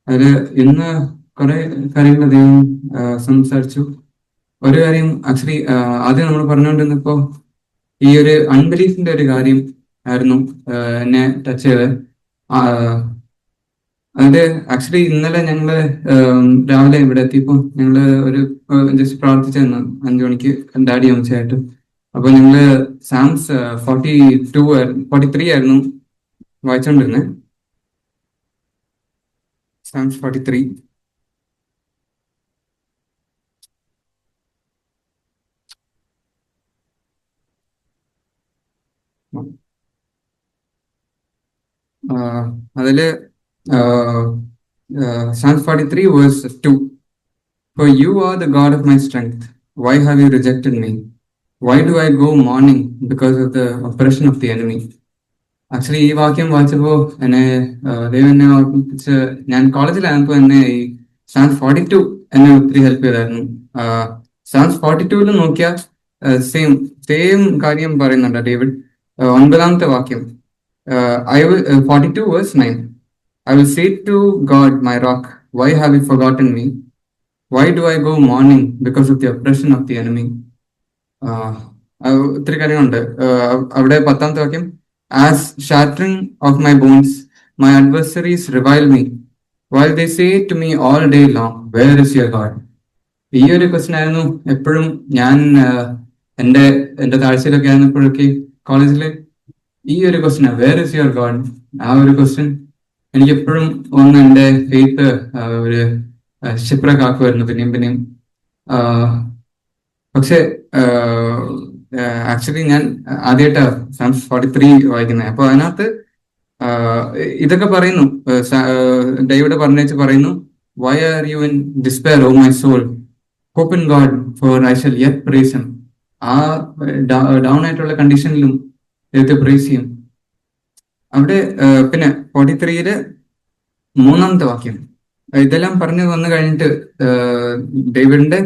S3: അതില് ഇന്ന് കുറെ കാര്യങ്ങൾ ദൈവം സംസാരിച്ചു. ഒരു കാര്യം ആക്ച്വലി ആദ്യം നമ്മൾ പറഞ്ഞുകൊണ്ടിരുന്നപ്പോ ഈ ഒരു അൺബിലീഫിന്റെ ഒരു കാര്യം ആയിരുന്നു എന്നെ ടച്ച് ചെയ്തത്. അത് ആക്ച്വലി ഇന്നലെ ഞങ്ങള് രാവിലെ ഇവിടെ എത്തിയപ്പോ ഞങ്ങള് ഒരു ജസ്റ്റ് പ്രാർത്ഥിച്ചിരുന്നു 5 മണിക്ക് ഡാഡി അമ്മച്ചായിട്ട്. അപ്പൊ ഞങ്ങള് സാംസ് 43 ആയിരുന്നു വായിച്ചോണ്ടിരുന്നേ. സാംസ് 43. അതില് Psalms 43 verse 2. For you are the God of my strength. Why have you rejected me? Why do I go mourning because of the oppression of the enemy? Actually ഈ വാക്യം വായിച്ചപ്പോ എന്നെ ദൈവം എന്നെ ഓർമ്മിപ്പിച്ച്, ഞാൻ കോളേജിലായപ്പോ എന്നെ ഈ Psalms 42 എന്നെ ഒത്തിരി ഹെൽപ്പ് ചെയ്തായിരുന്നു. Psalms 42 നോക്കിയാൽ സെയിം കാര്യം പറയുന്നുണ്ട് ഡേവിഡ്. 9ാമത്തെ വാക്യം 42 verse 9. I will say to God, my rock, why have you forgotten me? Why do I go mourning because of the oppression of the enemy? ഒത്തിരി കാര്യങ്ങളുണ്ട്. അവിടെ 10ാമത്തെ വാക്യം, as shattering of my bones, my adversaries revile me, while they say to me all day long, where is your God? ഈ ഒരു question ആയിരുന്നു എപ്പോഴും ഞാൻ എന്റെ താഴ്ചയിലൊക്കെ ആയിരുന്നപ്പോഴൊക്കെ കോളേജില് ഈ ഒരു question, where is your God? ആ ഒരു ക്വസ്റ്റ്യൻ എനിക്ക് എപ്പോഴും എന്റെ ഫെയ്ത്ത് ഒരു ക്ഷിപ്രക്കാക്കുമായിരുന്നു പിന്നെയും. പക്ഷെ ആക്ച്വലി ഞാൻ ആദ്യമായിട്ടാണ് Psalms 43 വായിക്കുന്നത്. അപ്പൊ അതിനകത്ത് ഇതൊക്കെ പറയുന്നു, ഡേവിഡ് പറയുന്നു, why are you in despair, O my soul? Hope in God, for I shall yet praise him. ആ ഡൗൺ ആയിട്ടുള്ള കണ്ടീഷനിലും ദൈവത്തെ പ്രൈസ് ചെയ്യും. അവിടെ പിന്നെ 43 3ാമത്തെ വാക്യം, ഇതെല്ലാം പറഞ്ഞു വന്നു കഴിഞ്ഞിട്ട് ഡേവിഡിന്റെ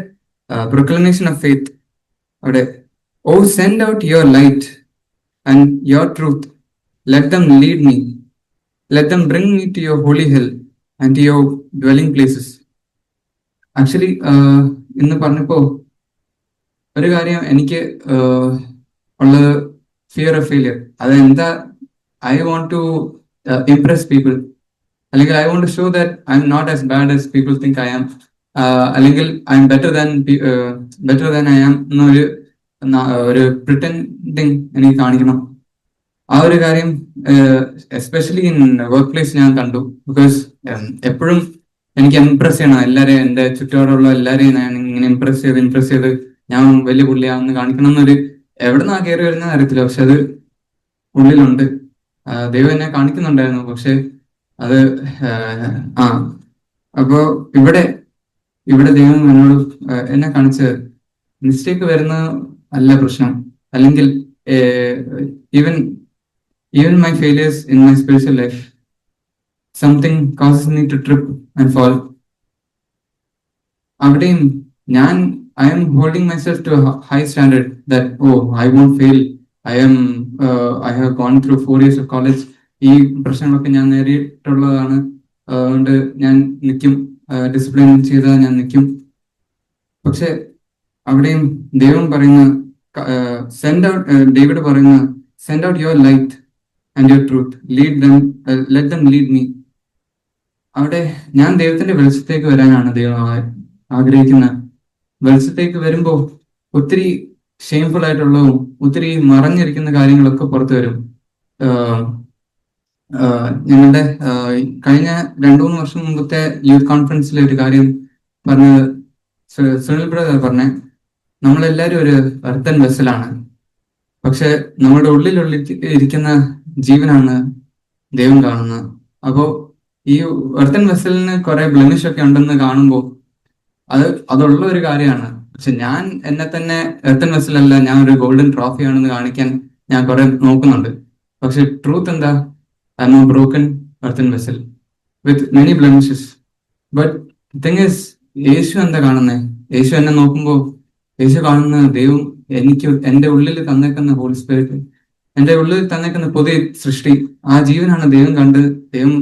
S3: പ്രൊക്ലമേഷൻ ഓഫ് ഫെയ്ത്ത് അവിടെ, O send out your light and your truth, let them lead me, let them bring me to your holy hill and to your dwelling places. Actually ഇന്ന് പറഞ്ഞപ്പോ ഒരു കാര്യം എനിക്ക് ഉള്ളത് ഫിയർ ഓഫ് ഫെയിലിയർ. അതെന്താ, I want to impress people. അല്ലെങ്കിൽ I want to show that I'm not as bad as people think I am. അല്ലെങ്കിൽ I'm better than I am എന്നൊരു പ്രിറ്റൻഡിങ് എനിക്ക് കാണിക്കണം. ആ ഒരു കാര്യം എസ്പെഷ്യലി ഇൻ വർക്ക് പ്ലേസ് ഞാൻ കണ്ടു. ബിക്കോസ് എപ്പോഴും എനിക്ക് ഇംപ്രസ് ചെയ്യണം എല്ലാവരെയും, എൻ്റെ ചുറ്റോടുള്ള എല്ലാവരെയും ഞാൻ ഇങ്ങനെ ഇംപ്രസ് ചെയ്ത് ഞാൻ വലിയ പുള്ളിയാണെന്ന് കാണിക്കണം എന്നൊരു എവിടെ നിന്നാ കയറി വരുന്നതെന്ന് അറിയത്തില്ല, പക്ഷെ അത് ഉള്ളിലുണ്ട്. ദൈവം എന്നെ കാണിക്കുന്നുണ്ടായിരുന്നു, പക്ഷെ അത് ആ അപ്പോ ഇവിടെ ഇവിടെ ദൈവം എന്നോട് എന്നെ കാണിച്ച് മിസ്റ്റേക്ക് വരുന്ന അല്ല പ്രശ്നം, അല്ലെങ്കിൽ even even my failures in my spiritual life something causes me to trip and fall. അവിടെയും ഞാൻ I am holding myself to high standard that I won't fail, I have gone through 4 years of college. ഈ പ്രശ്നങ്ങളൊക്കെ ഞാൻ നേരിട്ടുള്ളതാണ്, അതുകൊണ്ട് ഞാൻ നിൽക്കും, discipline ചെയ്താൽ ഞാൻ നിൽക്കും. പക്ഷെ അവിടെയും ദൈവം പറയുന്ന ഡേവിഡ് പറയുന്ന send out your light and your truth, lead dum, let them lead me. അവിടെ ഞാൻ ദൈവത്തിന്റെ വെളിച്ചത്തേക്ക് വരാനാണ് ദൈവം ആഗ്രഹിക്കുന്നത്. വെളിച്ചത്തേക്ക് വരുമ്പോൾ ഒത്തിരി ഷെയിംഫുൾ ആയിട്ടുള്ളതും ഒത്തിരി മറഞ്ഞിരിക്കുന്ന കാര്യങ്ങളൊക്കെ പുറത്തു വരും. ഞങ്ങളുടെ കഴിഞ്ഞ 2-3 വർഷം മുമ്പത്തെ യൂത്ത് കോൺഫറൻസിലെ ഒരു കാര്യം പറഞ്ഞത് സുനിൽ ബ്രദർ പറഞ്ഞേ, നമ്മളെല്ലാരും ഒരു എർത്തൻ വെസലാണ്, പക്ഷെ നമ്മുടെ ഉള്ളിൽ ഇരിക്കുന്ന ജീവനാണ് ദൈവം കാണുന്നത്. അപ്പോ ഈ എർത്തൻ വെസലിന് കുറെ ബ്ലെമിഷ് ഒക്കെ ഉണ്ടെന്ന് കാണുമ്പോൾ അതുള്ള ഒരു കാര്യമാണ്. പക്ഷെ ഞാൻ എന്നെ തന്നെ എർത്തൻ വെസലല്ല, ഞാൻ ഒരു ഗോൾഡൻ ട്രോഫി ആണെന്ന് കാണിക്കാൻ ഞാൻ കുറെ നോക്കുന്നുണ്ട്. പക്ഷെ ട്രൂത്ത് എന്താ? I am a broken earthen vessel with many blemishes. But thing is, Yesu എന്താ കാണുന്നത്? യേശു എന്നെ നോക്കുമ്പോൾ യേശു കാണുന്ന ദൈവം എനിക്ക് എന്റെ ഉള്ളിൽ തന്നേക്കുന്ന ഹോളി സ്പിരിറ്റ്, എന്റെ ഉള്ളിൽ തന്നേക്കുന്ന പുതിയ സൃഷ്ടി, ആ ജീവനാണ് ദൈവം കണ്ട്. ദൈവം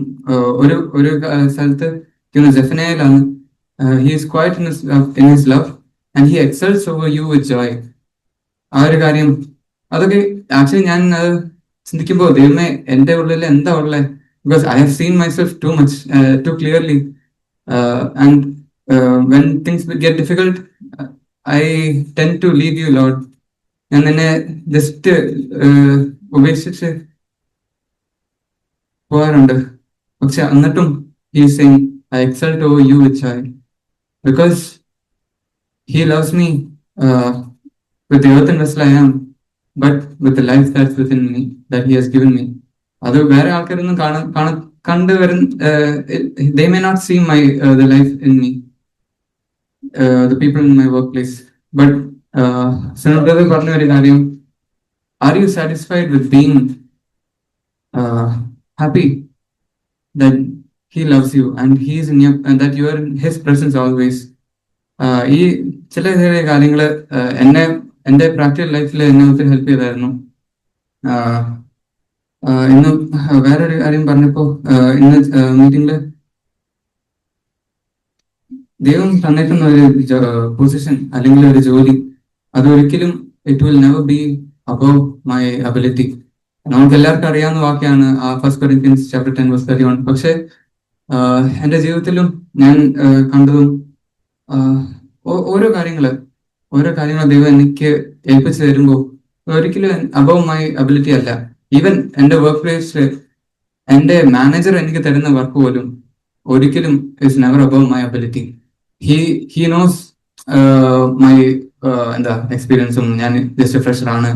S3: ഒരു സ്ഥലത്ത് ജെഫനയിലാണ്, he is quiet in his love and he exalts over you with joy. ആ ഒരു കാര്യം അതൊക്കെ ആക്ച്വലി ഞാൻ ചിന്തിക്കുമ്പോൾ ദൈവമേ എന്റെ ഉള്ളിൽ എന്താ ഉള്ളത്? Because I have seen myself too much, too clearly, and when things get difficult I tend to leave you Lord. ഞാൻ നിന്നെ ജസ്റ്റ് ഉപേക്ഷിച്ച് പോകാറുണ്ട്. പക്ഷെ എന്നിട്ടും he is saying I exalt over you with joy because he loves me with the earthen vessel I am, but with the life that's within me that he has given me. അത് വേറെ ആൾക്കാരൊന്നും കണ്ടുവരുന്ന, they may not see the life in me, the people in my workplace, but Sunil brother പറഞ്ഞ ഒരു കാര്യം, are you satisfied with being happy that he loves you and he is in your, and that you are in his presence always? ഈ ചില കാര്യങ്ങള് എന്റെ practical ലൈഫിൽ എന്നെ ഒത്തിരി ഹെൽപ്പ് ചെയ്തായിരുന്നു. ഇന്ന് വേറൊരു കാര്യം പറഞ്ഞപ്പോ, ഇന്ന് മീറ്റിംഗില് ദൈവം തന്നേക്കുന്ന ഒരു പൊസിഷൻ അല്ലെങ്കിൽ ഒരു ജോലി, അതൊരിക്കലും it will never be above my ability. നമുക്ക് എല്ലാവർക്കും അറിയാവുന്ന വാക്യാണ് 1 Corinthians chapter 10 verse 31. പക്ഷെ എന്റെ ജീവിതത്തിലും ഞാൻ കണ്ടതും ഓരോ കാര്യങ്ങള് ദൈവം എനിക്ക് ഏൽപ്പിച്ചു തരുമ്പോൾ ഒരിക്കലും അബവ് മൈ അബിലിറ്റി അല്ല. ഈവൻ എന്റെ വർക്ക് പ്ലേസിൽ എന്റെ മാനേജർ എനിക്ക് തരുന്ന വർക്ക് പോലും ഒരിക്കലും is never above my ability. He knows my എന്താ എക്സ്പീരിയൻസും, ഞാൻ ജസ്റ്റ് ഫ്രഷർ ആണ്.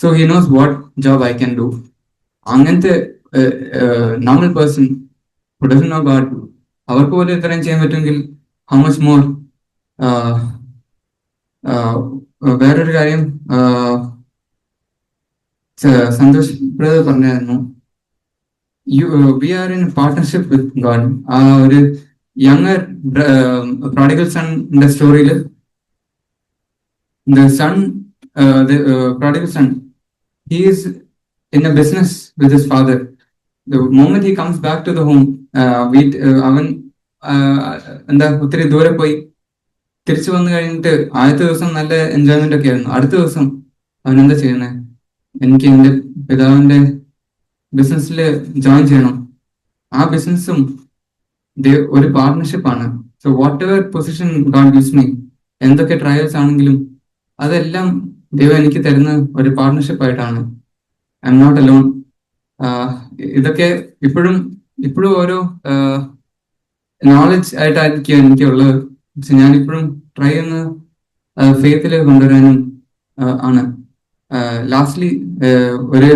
S3: So he knows what job I can do. അങ്ങനത്തെ normal person who doesn't know God, അവർക്ക് പോലും ഇത്രയും ചെയ്യാൻ പറ്റുമെങ്കിൽ how much more. വേറൊരു കാര്യം സന്തോഷ് ബ്രദർ പറഞ്ഞായിരുന്നു, we are in partnership with God. ആ ഒരു യങ്ങർ prodigal son ന്റെ സ്റ്റോറിയിൽ the prodigal son, he is in a business with his father. The moment he comes back to the home, അവൻ എന്താ ഒത്തിരി ദൂരെ പോയി തിരിച്ചു വന്നു കഴിഞ്ഞിട്ട് ആദ്യത്തെ ദിവസം നല്ല എൻജോയ്മെന്റ് ഒക്കെ ആയിരുന്നു. അടുത്ത ദിവസം അവൻ എന്താ ചെയ്യുന്നത്? എനിക്ക് എന്റെ പിതാവിന്റെ ബിസിനസ്സിൽ ജോയിൻ ചെയ്യണം. ആ ബിസിനസ്സും ഒരു പാർട്ട്ണർഷിപ്പാണ്. So whatever position God gives me, എന്തൊക്കെ ട്രയൽസ് ആണെങ്കിലും അതെല്ലാം ദൈവം എനിക്ക് തരുന്ന ഒരു പാർട്ട്ണർഷിപ്പ് ആയിട്ടാണ്. I am not alone. ഇതൊക്കെ ഇപ്പോഴും ഓരോ നോളജ് ആയിട്ടായിരിക്കും എനിക്കുള്ളത്. പക്ഷെ ഞാനിപ്പോഴും ട്രൈ ചെയ്യുന്ന ഫെയ്ത്തിലേക്ക് കൊണ്ടുവരാനും ആണ്. ലാസ്റ്റ്ലി ഒരു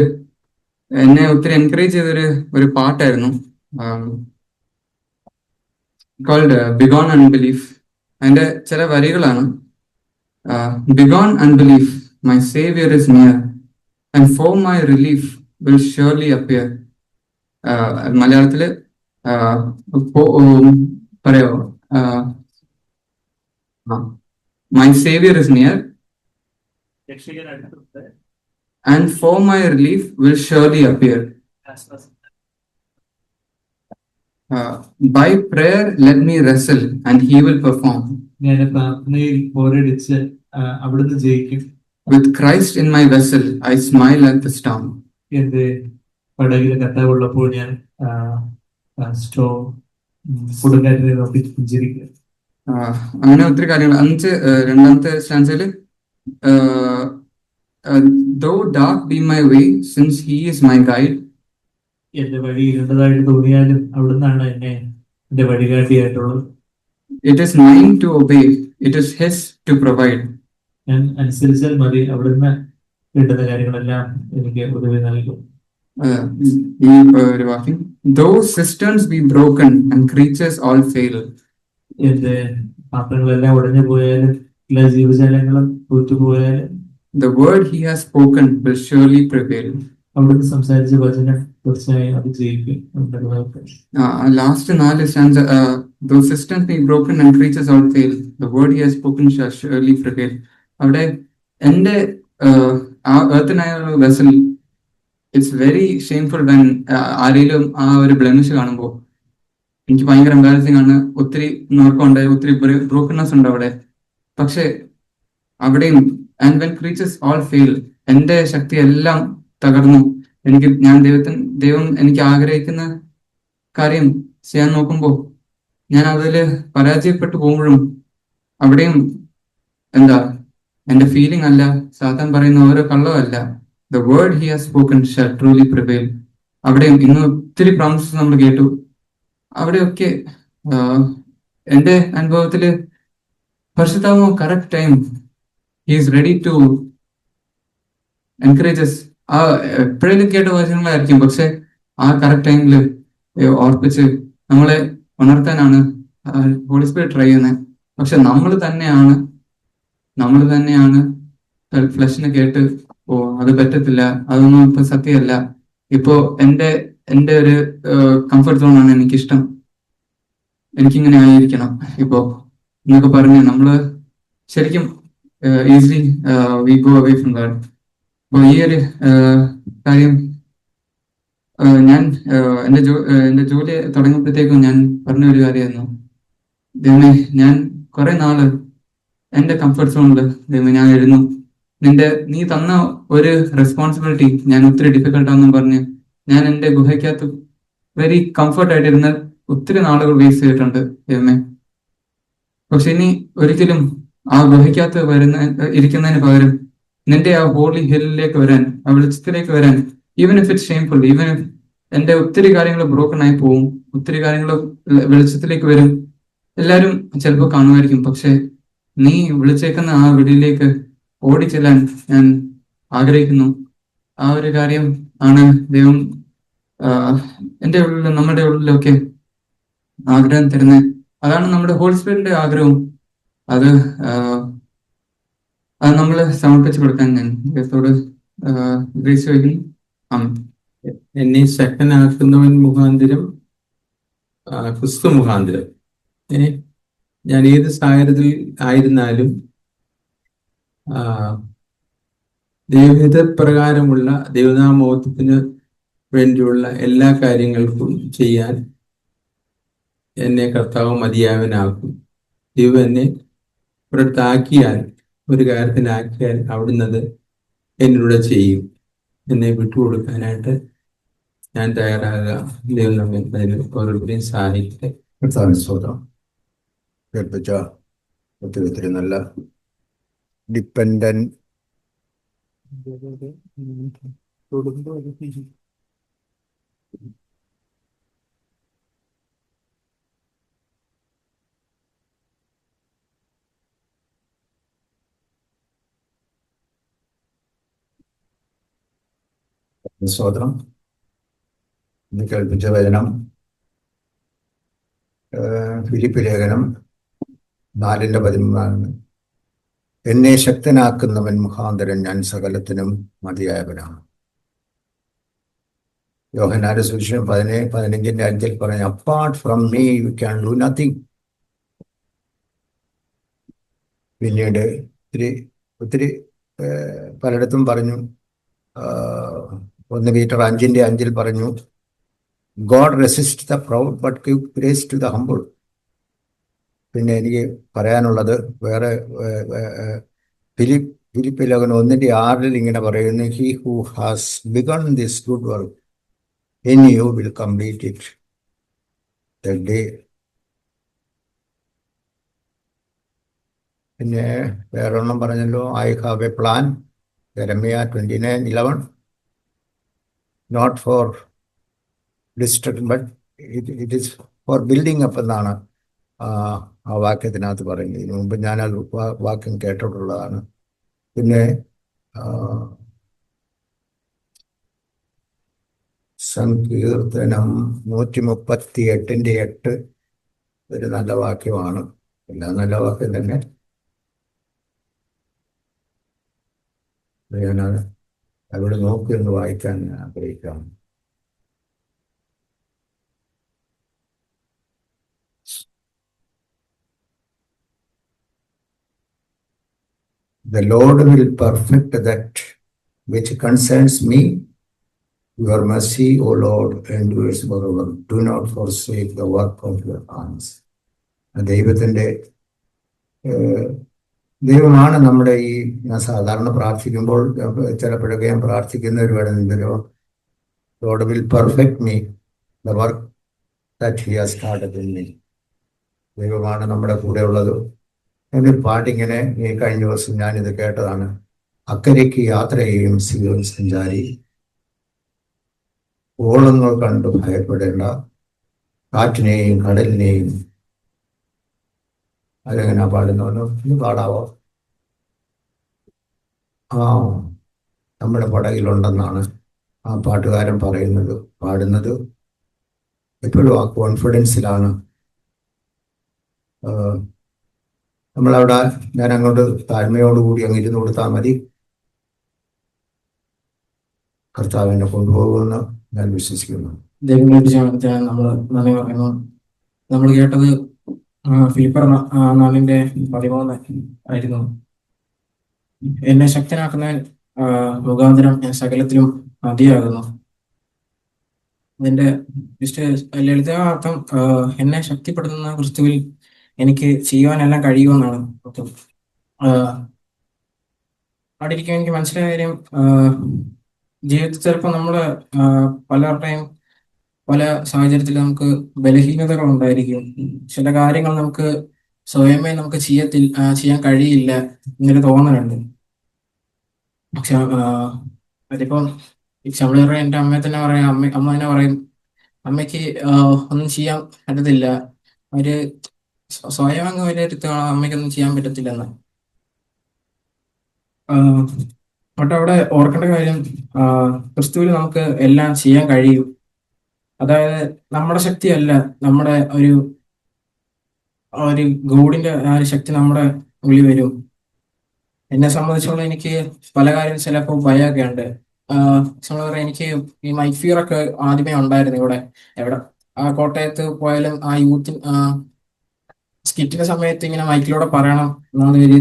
S3: എന്നെ ഒത്തിരി എൻകറേജ് ചെയ്തൊരു ഒരു പാട്ടായിരുന്നു കോൾഡ് ബിഗോൺ അൺബിലീഫ്. അതിന്റെ ചില വരികളാണ്. Begone unbelief, my saviour is near and for my relief will surely appear. മലയാളത്തില് പറയാമോ? My saviour is near and for my relief will surely appear. By prayer let me wrestle and he will perform.
S4: ഞാൻ പ്രാർത്ഥനയിൽ പോരടിച്ച് അവിടുന്ന് ജയിക്കും.
S3: With Christ in my vessel I smile at the storm.
S4: എന്റെ പടകിലെ കർത്താവുള്ളപ്പോൾ ഞാൻ കൊടുങ്കാറ്റിനെ നോക്കി പുഞ്ചിരിക്കുക.
S3: അങ്ങനെ ഒത്തിരി കാര്യങ്ങൾ. രണ്ടാമത്തെ സ്റ്റാൻസയില് though dark be my way since he is my guide.
S4: എന്റെ വഴി ഇരുണ്ടതായിട്ട് തോന്നിയാലും അവിടുന്നാണ് എന്റെ വഴികാട്ടിയായിട്ടുള്ളത്.
S3: It is mine to obey, it is his to provide.
S4: ഞാൻ അനുസരിച്ചാൽ മതി, അവിടുന്ന് വേണ്ടുന്ന കാര്യങ്ങളെല്ലാം എനിക്ക് ഉദവി നൽകും.
S3: ഈ ഒരു വാക്യം, though cisterns be broken and creatures all fail.
S4: എന്റെ പാത്രങ്ങളെല്ലാം ഉടഞ്ഞു പോയാലും എല്ലാ ജീവജാലങ്ങളും തോറ്റുപോയാലും
S3: the word he has spoken will surely prevail.
S4: അവിടുന്ന് സംസാരിച്ച വചനം തീർച്ചയായും അത് ജയിക്കും.
S3: Last 4 stanza, though cisterns be broken and creatures all fail, the word he has spoken shall surely prevail. അവിടെ എന്റെ earthenaya vessel, it's very shameful when ആരെങ്കിലും ആ ഒരു ബ്ലെമിഷ് കാണുമ്പോൾ എനിക്ക് ഭയങ്കര എംബാരസിംഗ് ആണ്. ഒത്തിരി നോർക്കുണ്ട്, ഒത്തിരി ബ്രോക്കൺനെസ് ഉണ്ട് അവിടെ. പക്ഷെ അവിടെയും and when creatures all fail, എന്റെ ശക്തി എല്ലാം തകർന്നു, ദൈവം എനിക്ക് ആഗ്രഹിക്കുന്ന കാര്യം ചെയ്യാൻ നോക്കുമ്പോൾ ഞാൻ അതില് പരാജയപ്പെട്ടു പോകുമ്പോഴും അവിടെയും എന്റെ ഫീലിംഗ് അല്ല, സാത്താൻ പറയുന്ന ഓരോ കള്ളമല്ല, the word he has spoken shall truly prevail. അവിടെയും ഇന്ന് ഒത്തിരി പ്രോമിസസ് നമ്മൾ കേട്ടു. അവിടെയൊക്കെ എന്റെ അനുഭവത്തില് പരിശുദ്ധാത്മാവ് correct time he is ready to encourage us. എപ്പോഴേലും കേട്ട വചനങ്ങളായിരിക്കും, പക്ഷെ ആ കറക്റ്റ് ടൈമില് ഓർപ്പിച്ച് നമ്മളെ ഉണർത്താനാണ് ഹോളി സ്പിരിറ്റ് ട്രൈ ചെയ്യുന്നത്. പക്ഷെ നമ്മൾ തന്നെയാണ് ഫ്ലഷിനെ കേട്ട് അത് പറ്റത്തില്ല, അതൊന്നും ഇപ്പൊ സത്യമല്ല, ഇപ്പോ എന്റെ ഒരു കംഫർട്ട് സോണാണ് എനിക്കിഷ്ടം, എനിക്കിങ്ങനെ ആയിരിക്കണം ഇപ്പോ എന്നൊക്കെ പറഞ്ഞ് നമ്മള് ശരിക്കും easily we go away from that. അപ്പോൾ ഈ ഒരു കാര്യം ഞാൻ എന്റെ ജോലി തുടങ്ങിയപ്പോഴത്തേക്കും ഞാൻ പറഞ്ഞ ഒരു കാര്യമായിരുന്നു, ദൈവമേ ഞാൻ കുറെ നാള് എന്റെ കംഫർട്ട് സോണില് ദൈവമേ ഞാൻ ഇരുന്നു, നീ തന്ന ഒരു റെസ്പോൺസിബിലിറ്റി ഞാൻ ഒത്തിരി ഡിഫിക്കൽട്ടാണെന്നും പറഞ്ഞ് ഞാൻ എന്റെ ഗുഹയ്ക്കകത്ത് വെരി കംഫർട്ടായിട്ടിരുന്ന ഒത്തിരി നാളുകൾ വേസ്റ്റ് ചെയ്തിട്ടുണ്ട് ദൈവമേ. പക്ഷെ ഇനി ഒരിക്കലും ആ ഗുഹയ്ക്കകത്ത് ഇരിക്കുന്നതിന് പകരം നിന്റെ ആ ഹോളി ഹില്ലിലേക്ക് വരാൻ, ആ വെളിച്ചത്തിലേക്ക് വരാൻ, even if it's shameful, even if എന്റെ ഒത്തിരി കാര്യങ്ങൾ ബ്രോക്കൺ ആയി പോവും, ഒത്തിരി കാര്യങ്ങൾ വെളിച്ചത്തിലേക്ക് വരും, എല്ലാവരും ചിലപ്പോൾ കാണുമായിരിക്കും, പക്ഷെ നീ വിളിച്ചേക്കുന്ന ആ വിളിയിലേക്ക് ഓടിച്ചെല്ലാൻ ഞാൻ ആഗ്രഹിക്കുന്നു. ആ ഒരു കാര്യം ആണ് ദൈവം എന്റെ ഉള്ളിലും നമ്മുടെ ഉള്ളിലൊക്കെ ആഗ്രഹം തരുന്നത്. അതാണ് നമ്മുടെ ഹോളി സ്പിരിറ്റിന്റെ ആഗ്രഹവും. അത് നമ്മൾ സമർപ്പിച്ചു കൊടുക്കാൻ ഞാൻ ദൈവത്തോട് ഗ്രേസ് ചോദിക്കുന്നു.
S5: എന്നെ ശക്തനാക്കുന്നവൻ മുഖാന്തരം, ക്രിസ്തു മുഖാന്തരം ഞാൻ ഏത് സാഹചര്യത്തിൽ ആയിരുന്നാലും ദൈവഹിതപ്രകാരമുള്ള ദൈവനാമോഹത്തിന് വേണ്ടിയുള്ള എല്ലാ കാര്യങ്ങൾക്കും ചെയ്യാൻ എന്നെ കർത്താവ് മതിയായവനാക്കും. ദൈവം എന്നെ ഒരിടത്താക്കിയാൽ, ഒരു കാര്യത്തിനാക്കിയാൽ അവിടുന്നത് എന്നിലൂടെ ചെയ്യും. എന്നെ വിട്ടുകൊടുക്കാനായിട്ട് ഞാൻ തയ്യാറാകുക. ദൈവം നമ്മെ അതിന് ഓരോരുത്തരെയും സഹായിക്കട്ടെ.
S1: കേൾപ്പിച്ച ഒത്തിരി നല്ല ഡിപ്പെൻഡന്റ് സ്തോത്രം. ഇന്ന് കേൾപ്പിച്ച വചനം ഫിലിപ്പ് ലേഖനം 4:13 എന്നെ ശക്തനാക്കുന്നവൻ മുഖാന്തരം ഞാൻ സകലത്തിനും മതിയായവനാണ്. യോഹന്നാന്റെ സുവിശേഷം 15:5 പറഞ്ഞു, apart from me you can do nothing. പിന്നീട് ഒത്തിരി പലയിടത്തും പറഞ്ഞു. 1 Peter 5:5 പറഞ്ഞു, God resist the proud but give grace to the humble. പിന്നെ എനിക്ക് പറയാനുള്ളത് വേറെ ഫിലിപ്പ് ലേഖനം 1:6 ഇങ്ങനെ പറയുന്നു, he who has begun this good work in you will complete it the day. പിന്നെ വേറൊരെണ്ണം പറഞ്ഞല്ലോ, ഐ ഹാവ് എ പ്ലാൻ, യെരമ്യാ 29:11, not for destruction but it is for building up എന്നാണ് ആ വാക്യത്തിനകത്ത് പറയുന്നത്. ഇതിനു മുമ്പ് ഞാനത് വാക്യം കേട്ടിട്ടുള്ളതാണ്. പിന്നെ സങ്കീർത്തനം 138:8 ഒരു നല്ല വാക്യമാണ്. എല്ലാം നല്ല വാക്യം തന്നെ. ഞാനത് അവിടെ നോക്കി ഒന്ന് വായിക്കാൻ ആഗ്രഹിക്കാം. The Lord will perfect that which concerns me. Your mercy, O Lord, endures forever. Do not forsake the work of your hands. ദൈവമാണ് നമ്മുടെ ഞാൻ സാധാരണ പ്രാർത്ഥിക്കുമ്പോൾ ചിലപ്പോഴൊക്കെ ഞാൻ പ്രാർത്ഥിക്കുന്ന ഒരു വേണമെങ്കിലോ, Lord will perfect me the work that he has started in me. ദൈവമാണ് നമ്മുടെ കൂടെ ഉള്ളത്. എന്നൊരു പാട്ടിങ്ങനെ ഈ കഴിഞ്ഞ ദിവസം ഞാനിത് കേട്ടതാണ്. അക്കരയ്ക്ക് യാത്ര ചെയ്യും സിയോൻ സഞ്ചാരി, ഓളങ്ങൾ കണ്ടു ഭയപ്പെടേണ്ട, കാറ്റിനെയും കടലിനെയും. അതെങ്ങനെയാ പാടുന്നവനോ ഒന്ന് പാടാവോ? നമ്മുടെ പടകിലുണ്ടെന്നാണ് ആ പാട്ടുകാരൻ പാടുന്നത്. എപ്പോഴും ആ കോൺഫിഡൻസിലാണ്. നമ്മളവിടെ ഞാൻ അങ്ങോട്ട് താഴ്മയോടുകൂടി അങ്ങ് ഇരുന്ന് കൊടുത്താൽ മതി, കർത്താവിനെ കൊണ്ടുപോകുമെന്ന് ഞാൻ വിശ്വസിക്കുന്നു.
S6: നമ്മൾ നന്ദി പറയുന്നു. നമ്മൾ കേട്ടത് ഫിലിപ്പർ 4:13 ആയിരുന്നു. എന്നെ ശക്തനാക്കുന്നവൻ മുഖാന്തരം ഞാൻ സകലത്തിലും മതിയാകുന്നു. അതിന്റെ ലളിതാർത്ഥം എന്നെ ശക്തിപ്പെടുത്തുന്ന ക്രിസ്തുവിൽ എനിക്ക് ചെയ്യുവാനെല്ലാം കഴിയുമെന്നാണ്. അവിടെ ഇരിക്കും എനിക്ക് മനസ്സിലായ കാര്യം, ജീവിതത്തിൽ ചിലപ്പോൾ നമ്മുടെ പലരുടെയും പല സാഹചര്യത്തിൽ നമുക്ക് ബലഹീനതകൾ ഉണ്ടായിരിക്കും. ചില കാര്യങ്ങൾ നമുക്ക് സ്വയമേ നമുക്ക് ചെയ്യാൻ കഴിയില്ല എന്നൊരു തോന്നലുണ്ട്. പക്ഷെ അതിപ്പം എക്സാമ്പിൾ പറയാം, എൻ്റെ അമ്മയെ തന്നെ പറയാം. അമ്മ തന്നെ പറയും, അമ്മയ്ക്ക് ഒന്നും ചെയ്യാൻ പറ്റത്തില്ല, അവര് സ്വയം അങ്ങ് വിലയിരുത്തുകയാണ്, അമ്മയ്ക്കൊന്നും ചെയ്യാൻ പറ്റത്തില്ലെന്ന്. പക്ഷെ അവിടെ ഓർക്കേണ്ട കാര്യം, ക്രിസ്തുവിൽ നമുക്ക് എല്ലാം ചെയ്യാൻ കഴിയും. അതായത് നമ്മുടെ ശക്തിയല്ല, നമ്മുടെ ഒരു ഗോഡിന്റെ ആ ഒരു ശക്തി നമ്മുടെ ഉള്ളിൽ വരും. എന്നെ സംബന്ധിച്ചോളം എനിക്ക് പല കാര്യം ചിലപ്പോൾ ഭയമൊക്കെ ഉണ്ട്. എനിക്ക് ഈ മൈക്ക് ഫിയർ ഒക്കെ ആദ്യമേ ഉണ്ടായിരുന്നു. എവിടെ കോട്ടയത്ത് പോയാലും ആ യൂത്ത് സ്കിറ്റിന്റെ സമയത്ത് ഇങ്ങനെ മൈക്കിലൂടെ പറയണം എന്നൊരു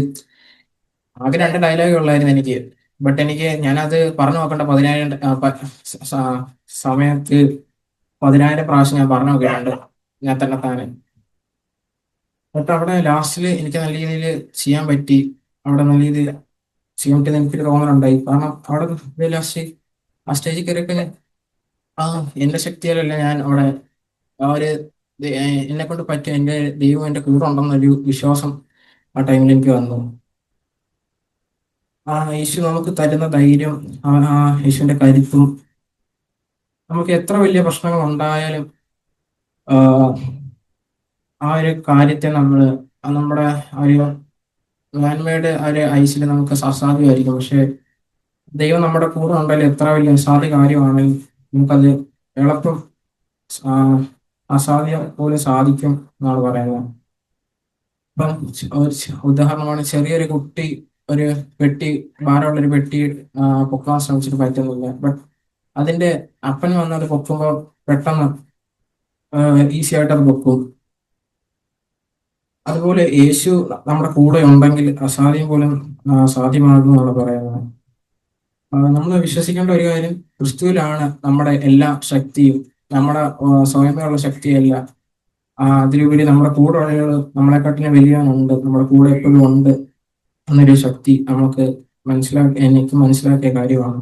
S6: ആകെ 2 ഡയലോഗേ ഉള്ളായിരുന്നു എനിക്ക്. ബട്ട് ഞാനത് പറഞ്ഞു നോക്കണ്ട 10,000 സമയത്ത് 10,000 പ്രാവശ്യം ഞാൻ പറഞ്ഞു നോക്കിയിട്ടുണ്ട് ഞാൻ തന്നെ. ബട്ട് അവിടെ ലാസ്റ്റിൽ എനിക്ക് നല്ല രീതിയിൽ ചെയ്യാൻ പറ്റി. അവിടെ നല്ല രീതിയിൽ ചെയ്യാൻ പറ്റിയെന്ന് എനിക്കൊരു തോന്നലുണ്ടായി. കാരണം അവിടെ ലാസ്റ്റ് ആ സ്റ്റേജിൽ കയറിയപ്പോൾ എന്റെ ശക്തിയാലല്ല ഞാൻ അവിടെ എന്നെ കൊണ്ട് പറ്റും, എൻ്റെ ദൈവം എൻ്റെ കൂടെ ഉണ്ടെന്നൊരു വിശ്വാസം ആ ടൈമിൽ എനിക്ക് വന്നു. യേശു നമുക്ക് തരുന്ന ധൈര്യം, യേശുവിന്റെ കരുത്തും, നമുക്ക് എത്ര വലിയ പ്രശ്നങ്ങൾ ഉണ്ടായാലും ആ ഒരു കാര്യത്തെ നമ്മുടെ ഒരു മാൻമേഡ് ഒരു ഐസിൽ നമുക്ക് അസാധ്യമായിരിക്കും. പക്ഷെ ദൈവം നമ്മുടെ കൂടെ ഉണ്ടെങ്കിൽ എത്ര വലിയ അസാധ്യ കാര്യമാണെങ്കിലും നമുക്കത് എളുപ്പം ആ, അസാധ്യം പോലും സാധിക്കും എന്നാണ് പറയുന്നത്. ഇപ്പം ഒരു ഉദാഹരണമാണ്, ചെറിയൊരു കുട്ടി ഒരു പെട്ടി, ഭാരമുള്ള ഒരു പെട്ടി പൊക്കാൻ ശ്രമിച്ചിട്ട് പറ്റുന്നില്ല. ബട്ട് അതിന്റെ അപ്പൻ വന്നത് പൊക്കുമ്പോൾ പെട്ടെന്ന് ഈസി ആയിട്ട് അത് പൊക്കും. അതുപോലെ യേശു നമ്മുടെ കൂടെ ഉണ്ടെങ്കിൽ അസാധ്യം പോലും സാധ്യമാകും എന്നാണ് പറയുന്നത്. നമ്മൾ വിശ്വസിക്കേണ്ട ഒരു കാര്യം, ക്രിസ്തുവിലാണ് നമ്മുടെ എല്ലാ ശക്തിയും. നമ്മുടെ സ്വയമേയുള്ള ശക്തിയല്ല, അതിലുപരി നമ്മുടെ കൂടെ ഉള്ള നമ്മളെക്കാട്ടിലും വലിയവനുണ്ട്, നമ്മുടെ കൂടെ എപ്പോഴും ഉണ്ട് എന്നൊരു ശക്തി നമുക്ക് എനിക്ക് മനസ്സിലാക്കിയ കാര്യമാണ്.